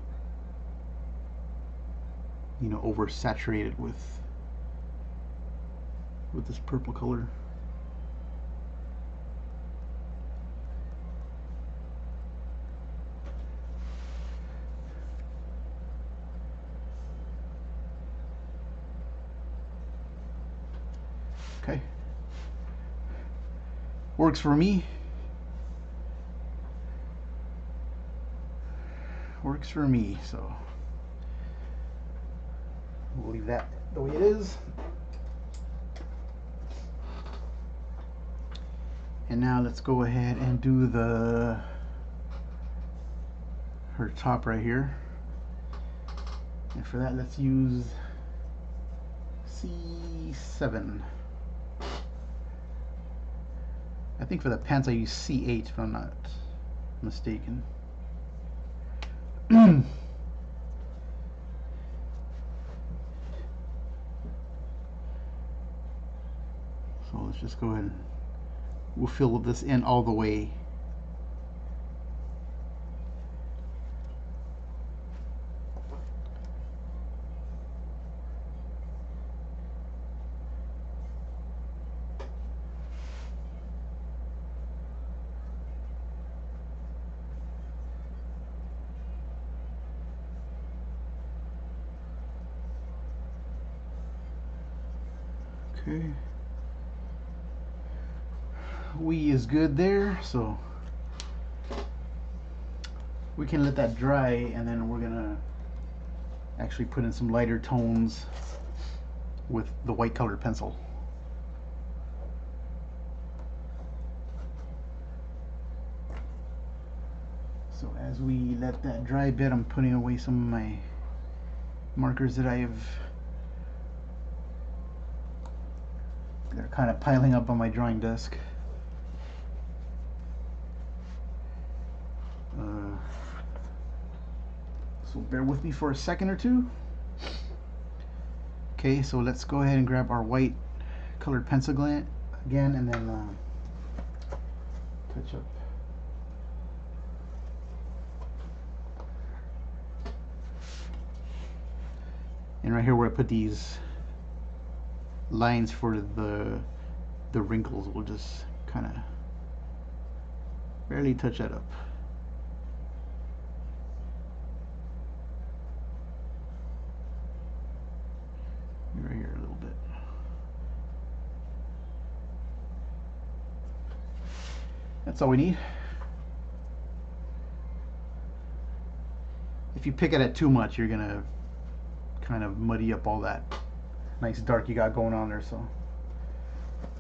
you know, oversaturate it with this purple color. Okay. Works for me. Works for me, so we'll leave that the way it is. And now let's go ahead and do her top right here. And for that, let's use C7. I think for the pants I use C8 if I'm not mistaken. So let's just go ahead and we'll fill this in all the way. Okay. We is good there, so we can let that dry, and then we're gonna actually put in some lighter tones with the white colored pencil. So as we let that dry a bit, I'm putting away some of my markers that they're kind of piling up on my drawing desk. So bear with me for a second or two. Okay, so let's go ahead and grab our white colored pencil again, and then touch up. And right here where I put these lines for the wrinkles, we'll just kind of barely touch that up. Right here a little bit. That's all we need. If you pick at it too much, you're gonna kind of muddy up all that nice dark you got going on there, so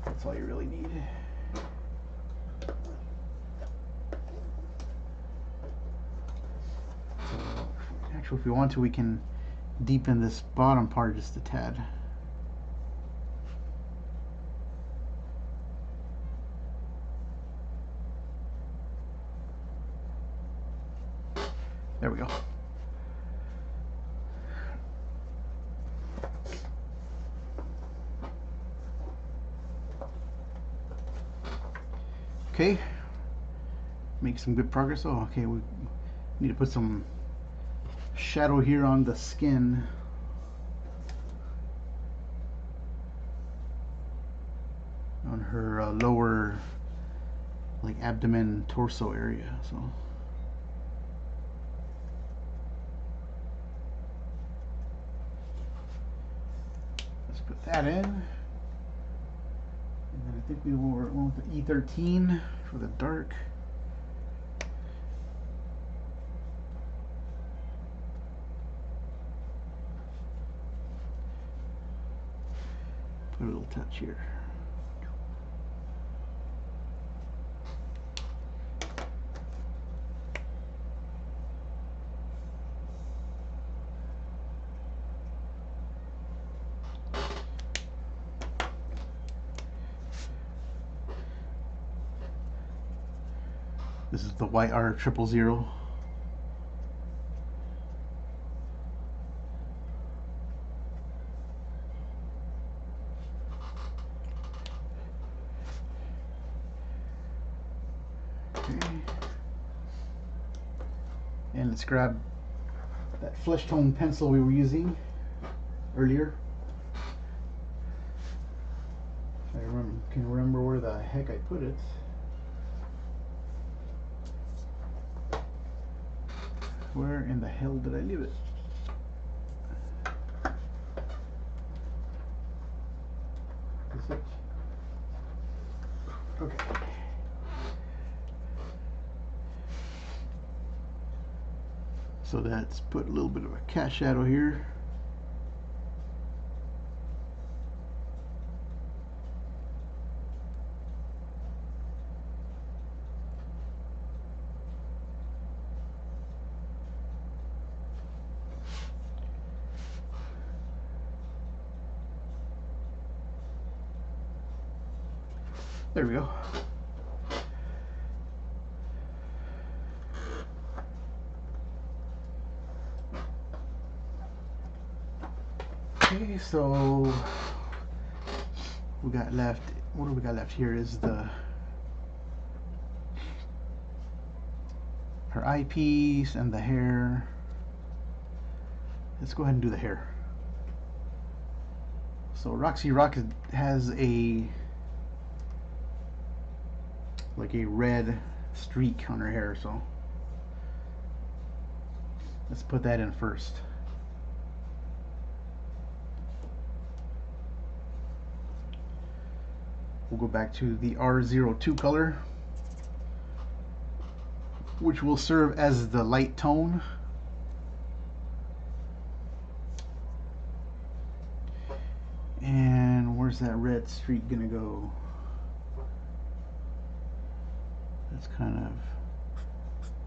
that's all you really need. So actually, if we want to, we can deepen this bottom part just a tad. There we go. Okay, make some good progress. Oh, okay, we need to put some shadow here on the skin. On her lower, like, abdomen, torso area, so. Let's put that in. And then I think we went with the E13 for the dark. Put a little touch here. This is the YR000. Okay. And let's grab that flesh tone pencil we were using earlier. I can remember where the heck I put it. Where in the hell did I leave it? Is it? Okay. So that's put a little bit of a cat shadow here. There we go. Okay, so we got left. What do we got left here is her eyepiece and the hair. Let's go ahead and do the hair. So Roxy has like a red streak on her hair, so let's put that in first. We'll go back to the R02 color, which will serve as the light tone. And where's that red streak gonna go? Let's kind of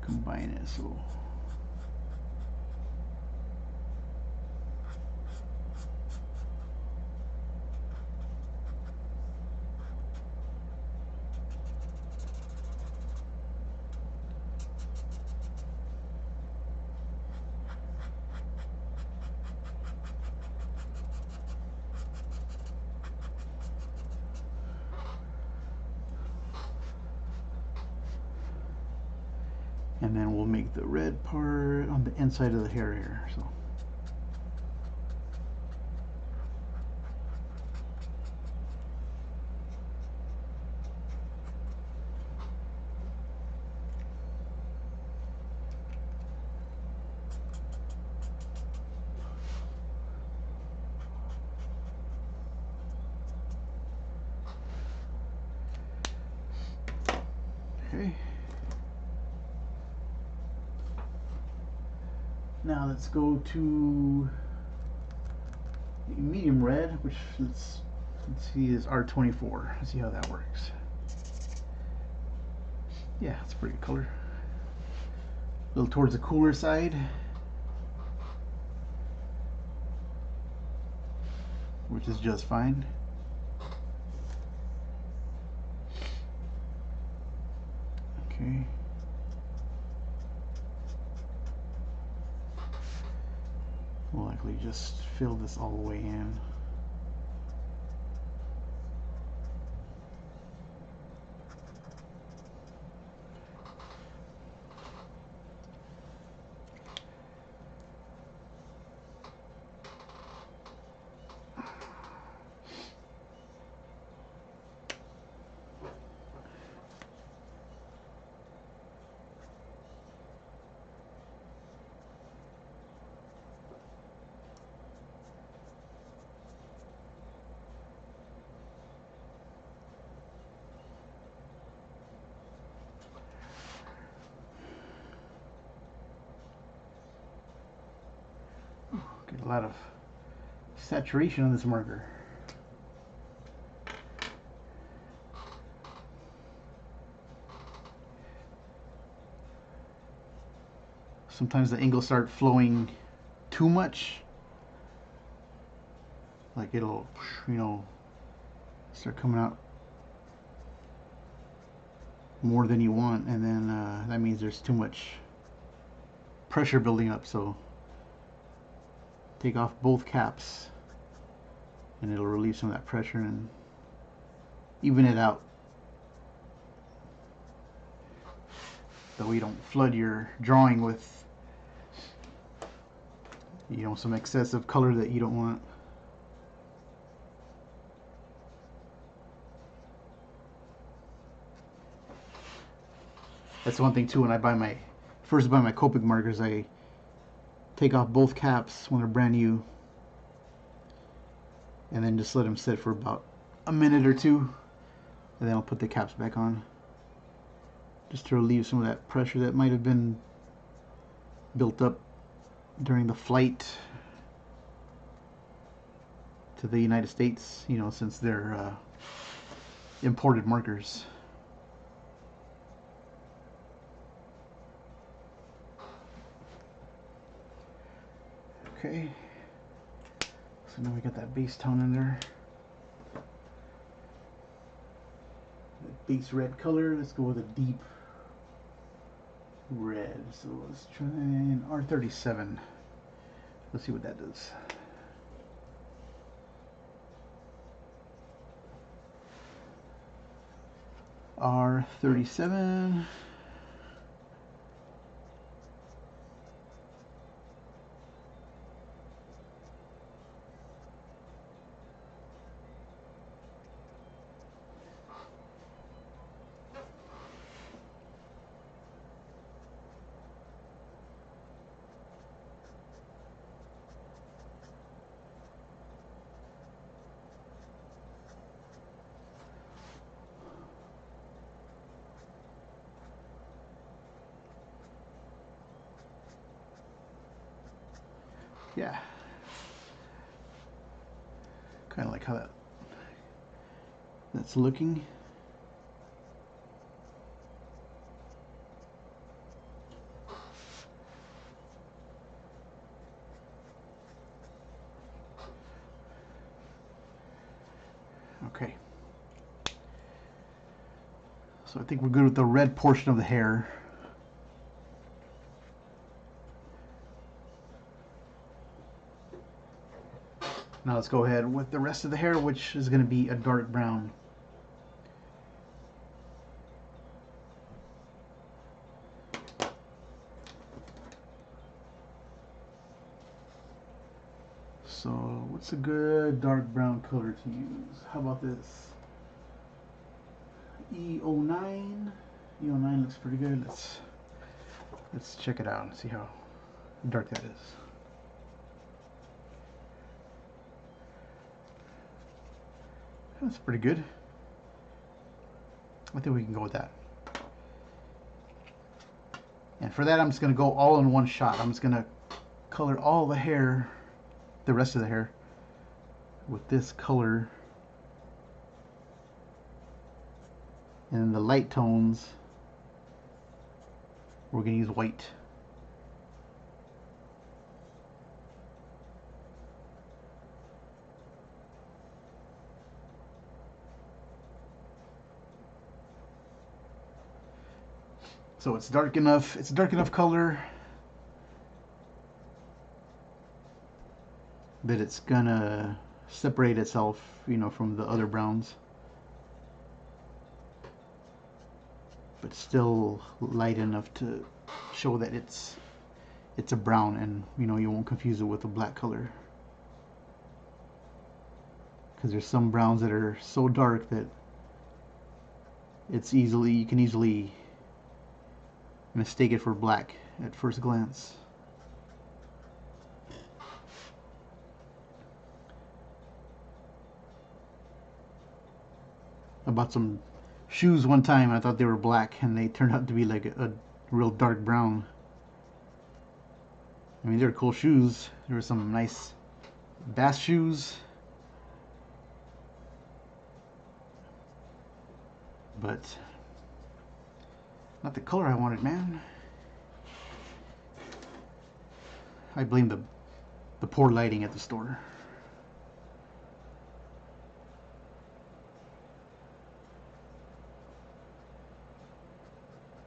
combine it so and then we'll make the red part on the inside of the hair here. So okay. Now let's go to the medium red, which let's see is R24. Let's see how that works. Yeah, it's a pretty good color. A little towards the cooler side, which is just fine. Okay. We'll likely just fill this all the way in. Get a lot of saturation on this marker. Sometimes the ink will start flowing too much. Like it'll, you know, start coming out more than you want, and then that means there's too much pressure building up. So take off both caps and it'll relieve some of that pressure and even it out. That way you don't flood your drawing with You know, some excessive color that you don't want. That's one thing too. When I first buy my Copic markers, I take off both caps when they're brand new, and then just let them sit for about a minute or two, and then I'll put the caps back on, just to relieve some of that pressure that might have been built up during the flight to the United States, you know, since they're imported markers. Okay, so now we got that base tone in there. The base red color, let's go with a deep red. So let's try an R37. Let's see what that does. R37. Yeah, kind of like how that's looking. Okay, so I think we're good with the red portion of the hair. Now let's go ahead with the rest of the hair, which is going to be a dark brown. So what's a good dark brown color to use? How about this? E09. E09 looks pretty good. Let's check it out and see how dark that is. That's pretty good. I think we can go with that. And for that, I'm just going to go all in one shot. I'm just going to color all the hair, the rest of the hair, with this color. And the light tones, we're going to use white. So it's dark enough color that it's gonna separate itself, you know, from the other browns, but still light enough to show that it's a brown, and you know, you won't confuse it with a black color, because there's some browns that are so dark that you can easily mistake it for black at first glance. I bought some shoes one time. I thought they were black, and they turned out to be like a real dark brown. I mean, they're cool shoes. There were some nice bass shoes, but not the color I wanted, man. I blame the poor lighting at the store.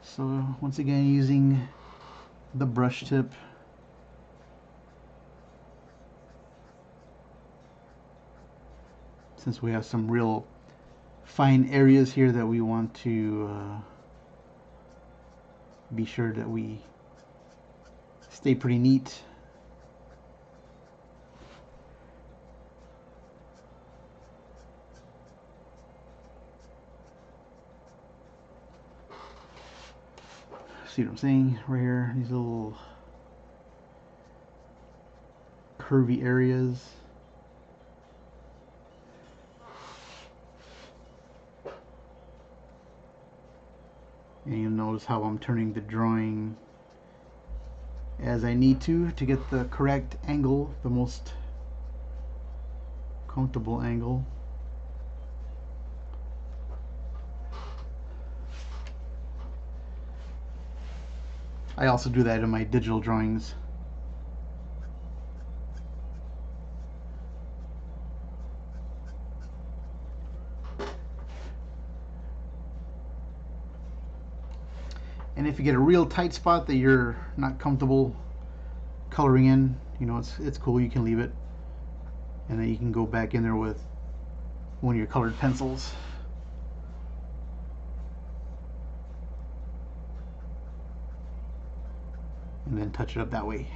So once again, using the brush tip, since we have some real fine areas here that we want to be sure that we stay pretty neat. See what I'm saying right here? These little curvy areas. And you'll notice how I'm turning the drawing as I need to get the correct angle, the most comfortable angle. I also do that in my digital drawings. And if you get a real tight spot that you're not comfortable coloring in, you know, it's cool, you can leave it. And then you can go back in there with one of your colored pencils. And then touch it up that way.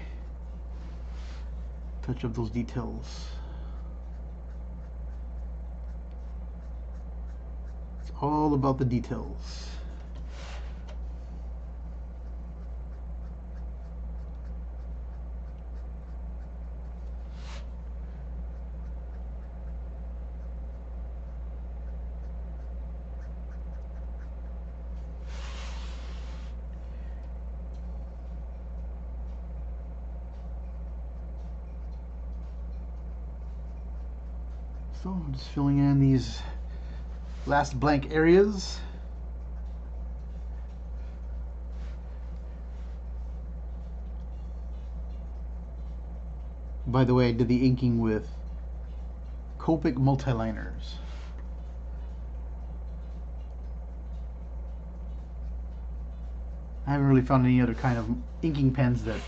Touch up those details. It's all about the details. So I'm just filling in these last blank areas. By the way, I did the inking with Copic multiliners. I haven't really found any other kind of inking pens that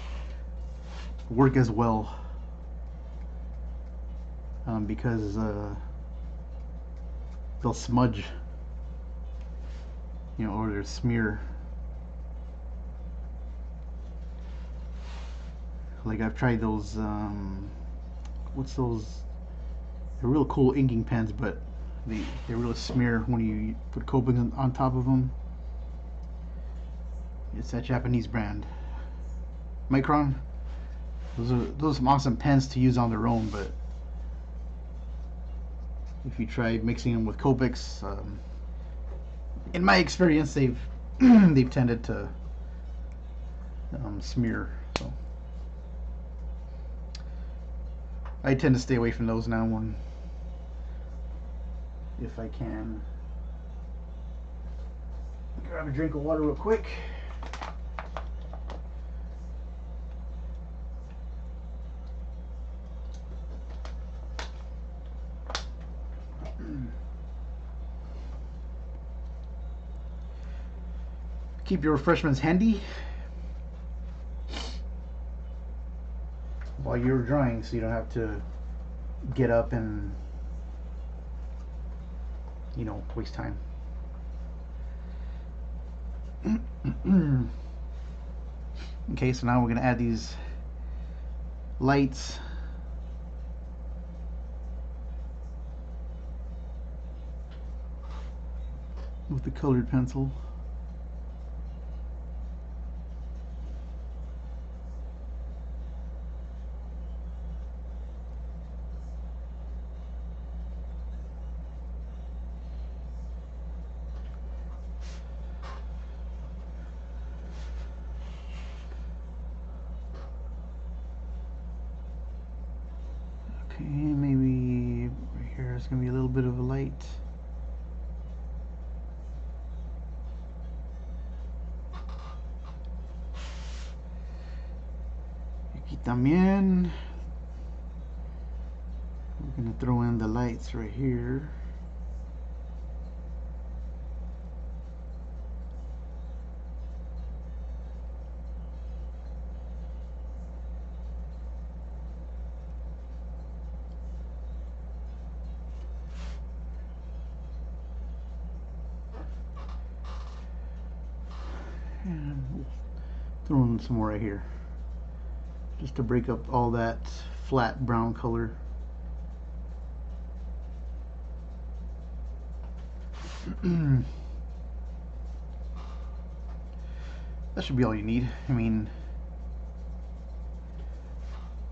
work as well, because they'll smudge, you know, or they'll smear. Like I've tried those, what's those? They're real cool inking pens, but they really smear when you put Copics on top of them. It's that Japanese brand, Micron. Those are some awesome pens to use on their own, but if you try mixing them with Copics, in my experience, they've they've tended to smear. So I tend to stay away from those now if I can. Grab a drink of water real quick. Keep your refreshments handy while you're drawing, so you don't have to get up and, you know, waste time. Okay, so now we're going to add these lights. With the colored pencil. Okay, maybe right here is going to be a little bit of a light. Aquí también. We're going to throw in the lights right here. And we'll throw in some more right here, just to break up all that flat brown color. that should be all you need. I mean,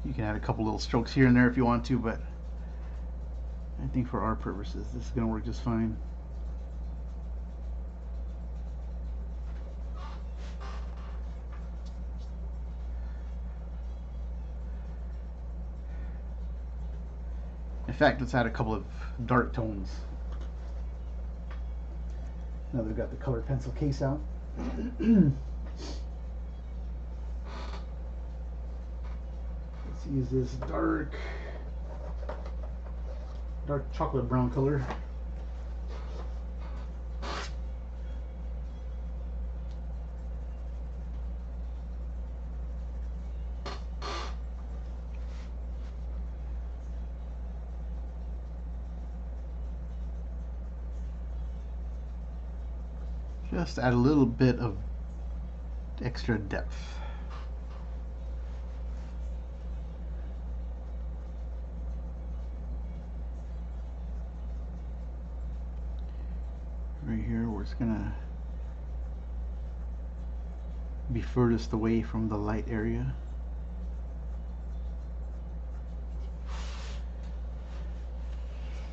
you can add a couple little strokes here and there if you want to, but I think for our purposes this is going to work just fine. In fact, let's add a couple of dark tones. Now that we've got the colored pencil case out. Let's use this dark chocolate brown color. Just add a little bit of extra depth. Right here where it's gonna be furthest away from the light area.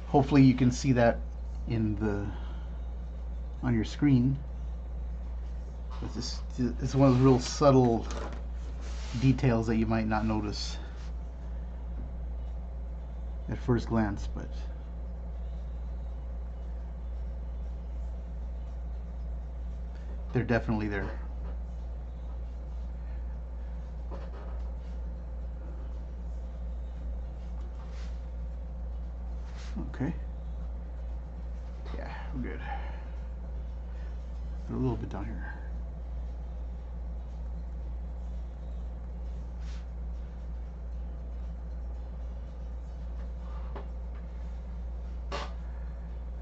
Hopefully you can see that on your screen. It's one of those real subtle details that you might not notice at first glance, but they're definitely there. Okay. Yeah, we're good. A little bit down here.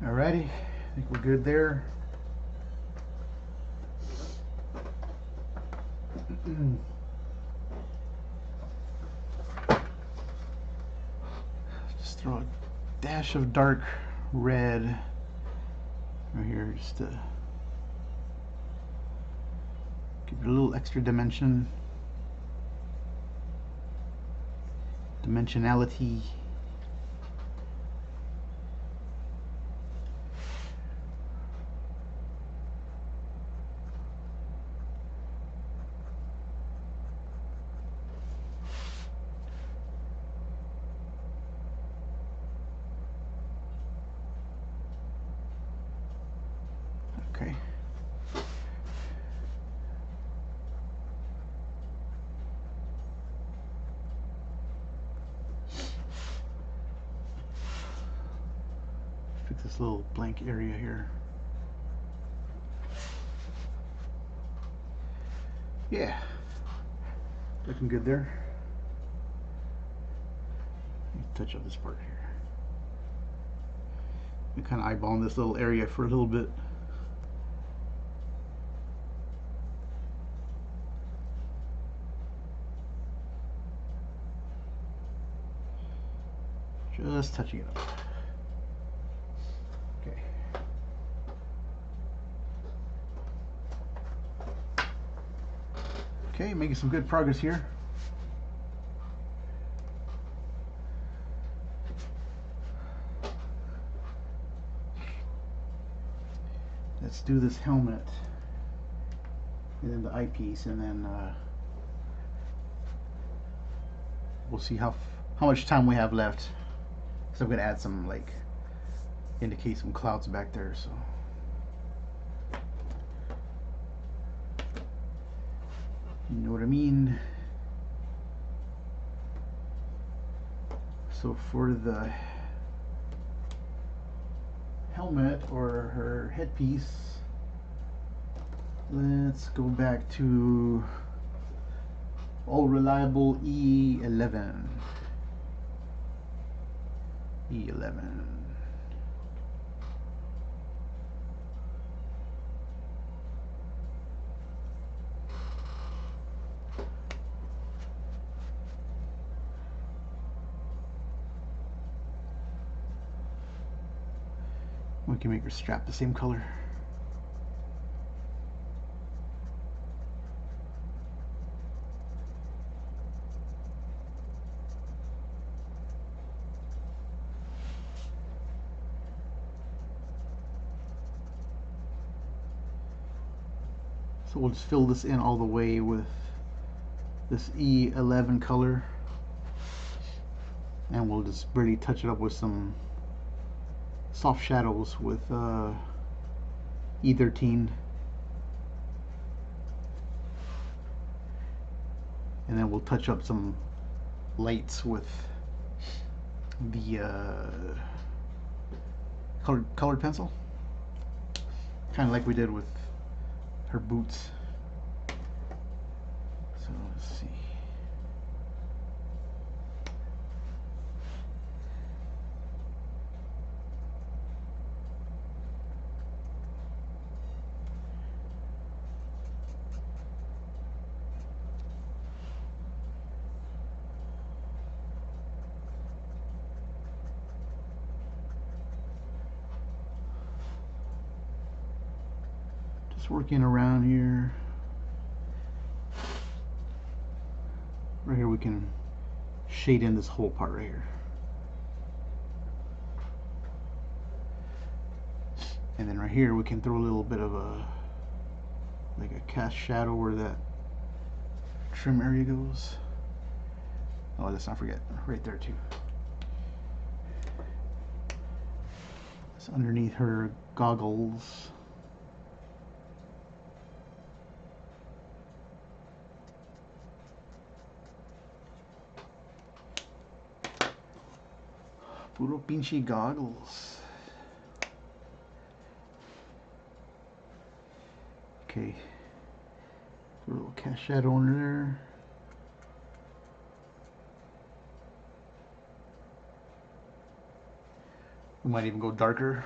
Alrighty, I think we're good there. Just throw a dash of dark red right here just to give it a little extra dimensionality. Okay. Fix this little blank area here. Yeah, looking good there. Touch up this part here. I'm kind of eyeballing this little area for a little bit. Just touching it up. Okay. Okay, making some good progress here. Let's do this helmet, and then the eyepiece, and then we'll see how much time we have left. So I'm gonna add some, like, indicate some clouds back there. So you know what I mean. So for the helmet or her headpiece, let's go back to all reliable E11. E11. We can make her strap the same color. So we'll just fill this in all the way with this E11 color, and we'll just barely touch it up with some soft shadows with E13, and then we'll touch up some lights with the colored pencil, kind of like we did with her boots. So let's see. Just working around here. Right here we can shade in this whole part right here. And then right here we can throw a little bit of a, like a cast shadow where that trim area goes. Oh, let's not forget right there too. It's underneath her goggles. Puro pinche goggles. Okay. A little cast shadow under there. We might even go darker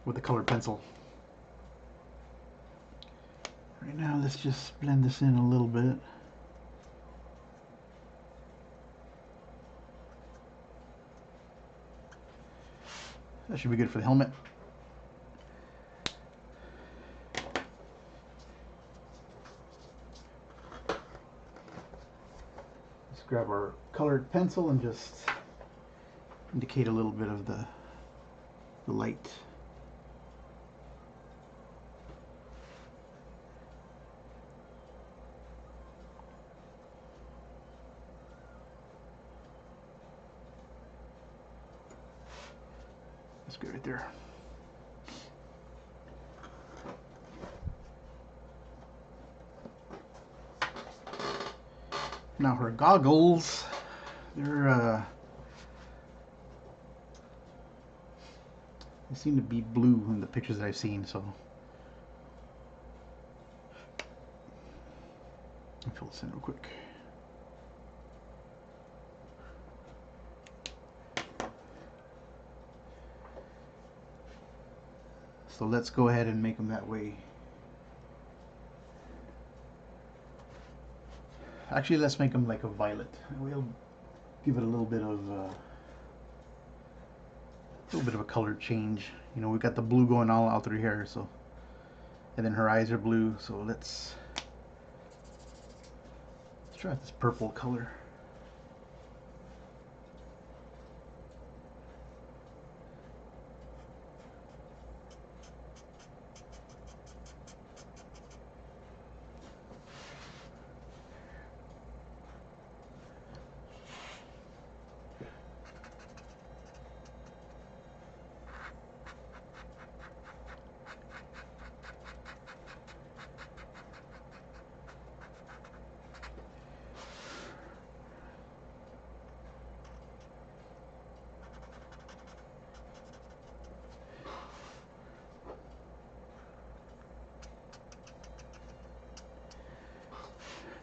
with the colored pencil. Right now, let's just blend this in a little bit. That should be good for the helmet. Let's grab our colored pencil and just indicate a little bit of the light. That's good right there. Now her goggles, they're they seem to be blue in the pictures that I've seen, so I'll fill this in real quick. So let's go ahead and make them that way. Actually, let's make them like a violet. We'll give it a little bit of a color change. You know, we've got the blue going all out through here, so, and then her eyes are blue. So let's try out this purple color.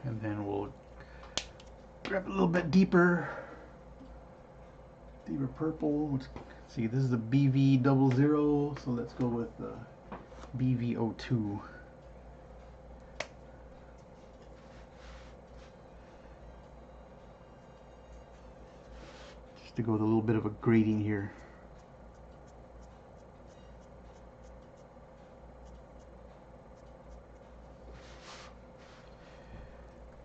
And then we'll grab a little bit deeper purple. Let's see, this is the BV00, so let's go with the BV02. Just to go with a little bit of a grading here.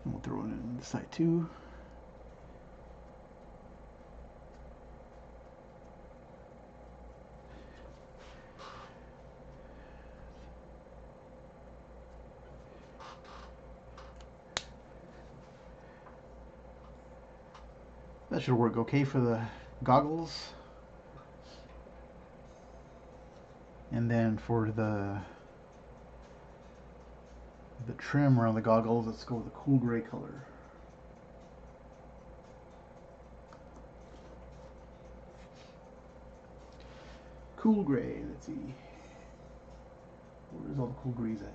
And we'll throw it in the side too. That should work okay for the goggles. And then for the trim around the goggles, let's go with a cool gray color. Cool gray, let's see. Where's all the cool grays at?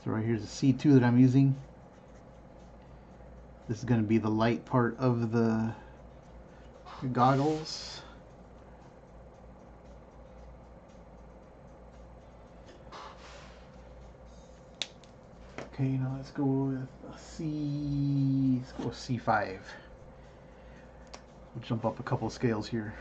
So right here's the C2 that I'm using. This is going to be the light part of the goggles. Okay, now let's go with a C. Let's go with C5. We'll jump up a couple scales here.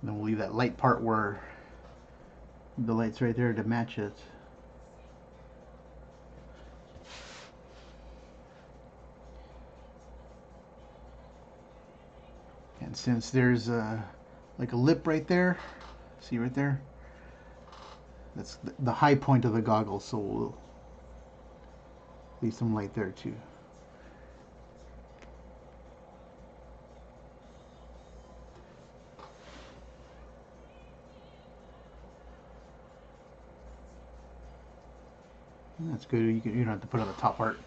Then we'll leave that light part where the light's right there to match it. And since there's like a lip right there, see right there? That's the high point of the goggle, so we'll leave some light there too. That's good. You don't have to put on the top part.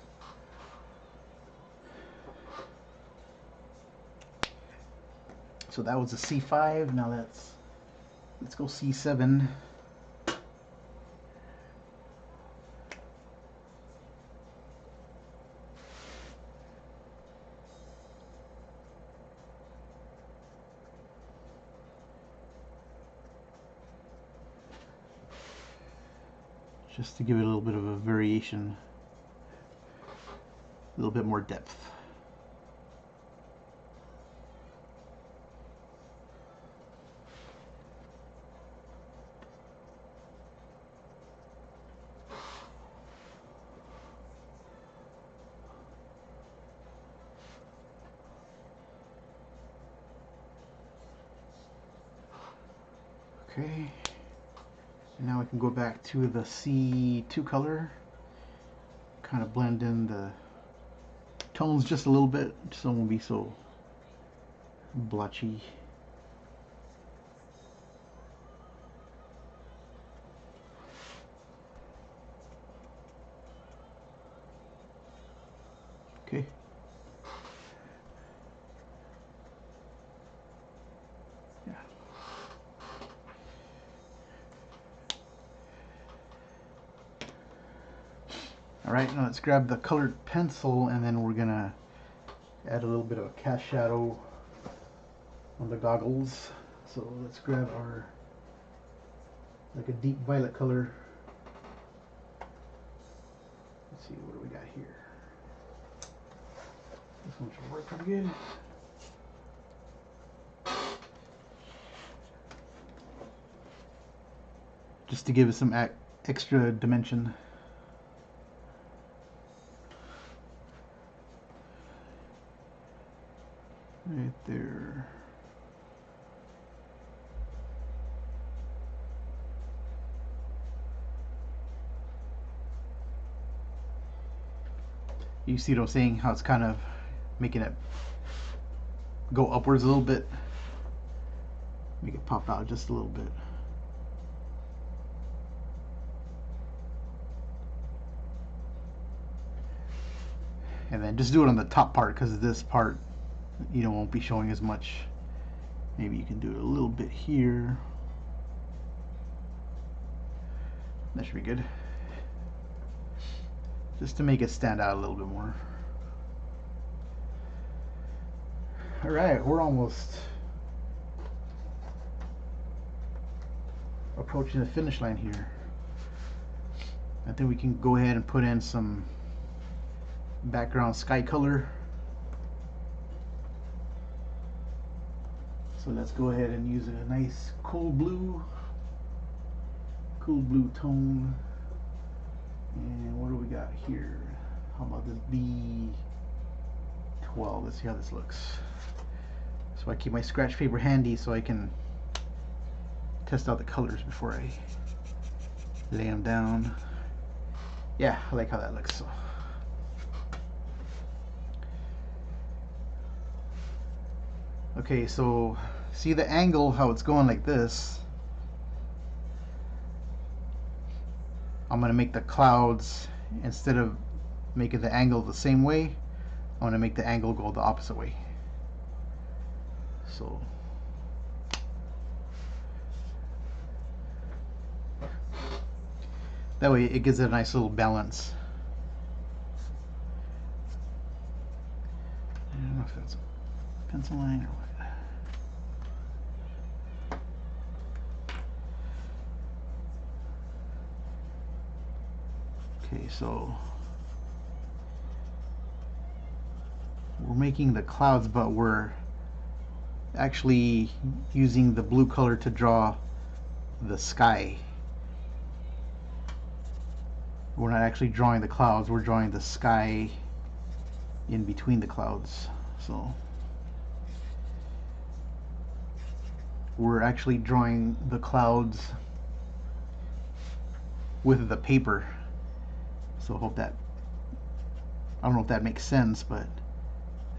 So that was a C5. Now let's go C7. Just to give it a little bit of a variation, a little bit more depth. Okay. Now we can go back to the C2 color, kind of blend in the tones just a little bit, so it won't be so blotchy. Okay. Yeah. Alright, now let's grab the colored pencil, and then we're gonna add a little bit of a cast shadow on the goggles. So let's grab our, like a deep violet color. Let's see, what do we got here? This one should work pretty good. Just to give it some extra dimension. Right there. You see what I'm saying? How it's kind of making it go upwards a little bit. Make it pop out just a little bit. And then just do it on the top part, because this part, you know, won't be showing as much. Maybe you can do it a little bit here. That should be good. Just to make it stand out a little bit more. Alright, we're almost approaching the finish line here. I think we can go ahead and put in some background sky color. So let's go ahead and use a nice cool blue tone. And what do we got here? How about this B12? Let's see how this looks. So I keep my scratch paper handy so I can test out the colors before I lay them down. Yeah, I like how that looks. So. Okay, so see the angle, how it's going like this. I'm going to make the clouds, instead of making the angle the same way, I'm going to make the angle go the opposite way. So that way it gives it a nice little balance. I don't know if that's a pencil line or what. Okay, so we're making the clouds, but we're actually using the blue color to draw the sky. We're not actually drawing the clouds, we're drawing the sky in between the clouds. So we're actually drawing the clouds with the paper. So I hope that, I don't know if that makes sense, but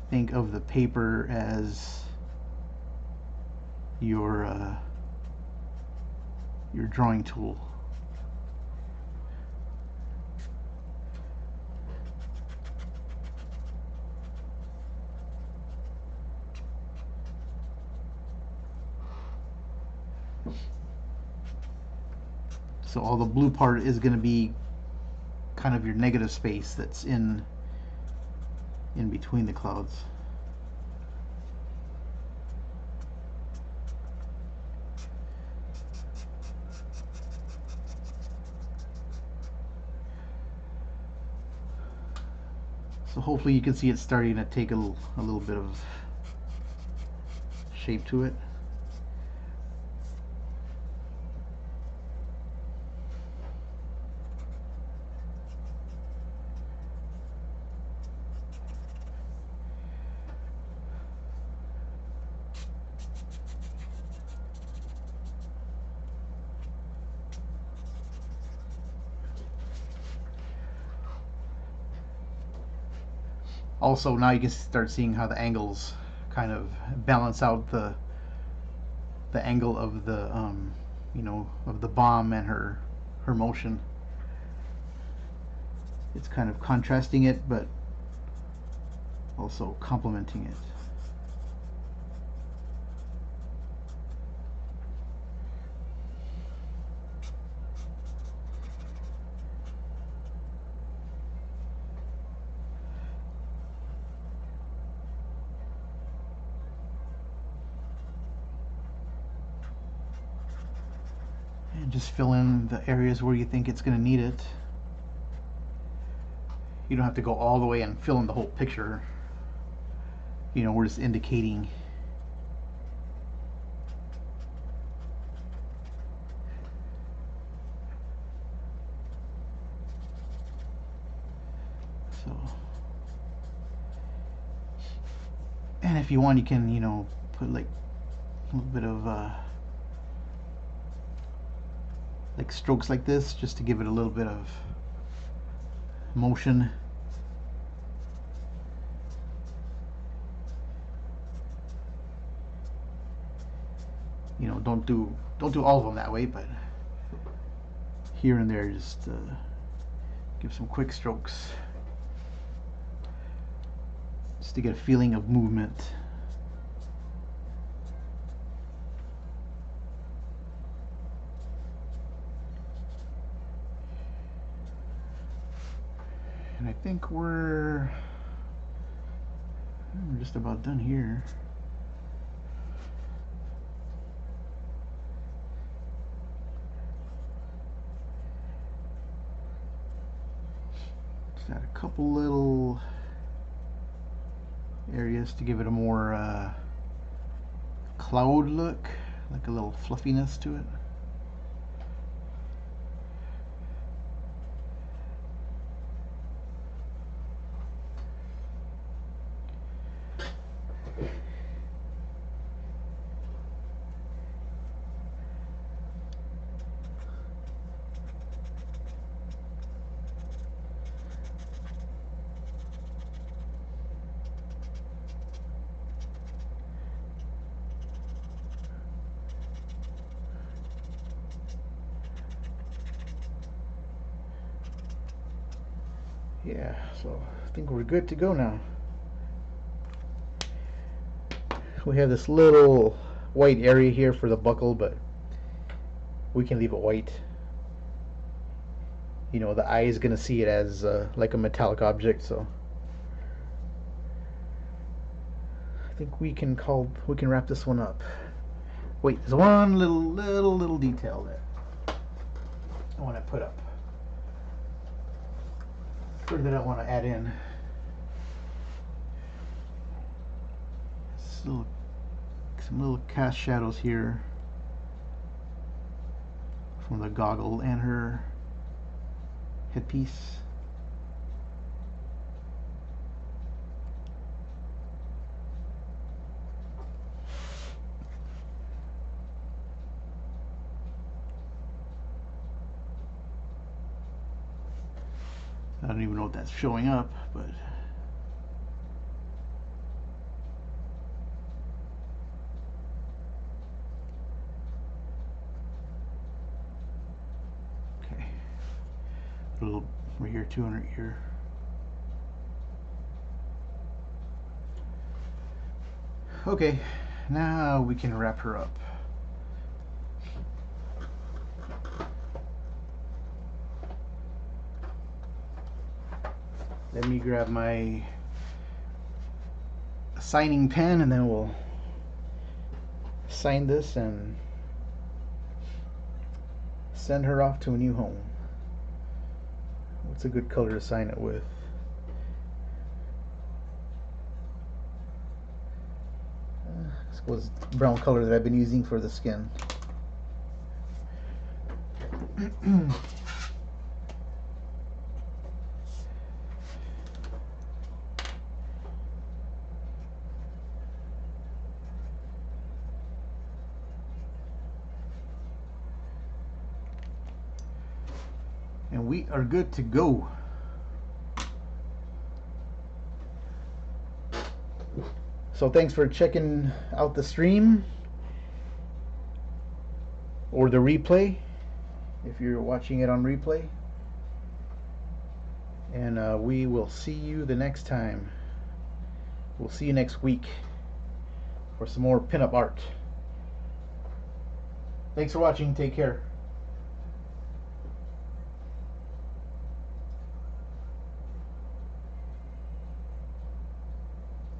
think of the paper as your drawing tool. So all the blue part is going to be kind of your negative space that's in between the clouds. So hopefully you can see it starting to take a little bit of shape to it. Also, now you can start seeing how the angles kind of balance out the angle of the you know, of the bomb and her motion. It's kind of contrasting it, but also complementing it. And just fill in the areas where you think it's going to need it. You don't have to go all the way and fill in the whole picture. You know, we're just indicating. So, and if you want, you can, you know, put like a little bit of like strokes like this, just to give it a little bit of motion. You know, don't do all of them that way, but here and there, just give some quick strokes, just to get a feeling of movement. And I think we're just about done here. Just add a couple little areas to give it a more cloud look, like a little fluffiness to it. Yeah, so I think we're good to go now. We have this little white area here for the buckle, but we can leave it white. You know, the eye is gonna see it as like a metallic object, so I think we can wrap this one up. Wait, there's one little detail that I want to put up, or that I want to add in. Some little cast shadows here from the goggle and her headpiece. I don't even know if that's showing up, but okay. A little right here, 200 here. Okay, now we can wrap her up. Let me grab my signing pen and then we'll sign this and send her off to a new home. What's a good color to sign it with? I suppose brown color that I've been using for the skin. And we are good to go. So thanks for checking out the stream or the replay if you're watching it on replay. And we will see you the next time. We'll see you next week for some more pinup art. Thanks for watching. Take care.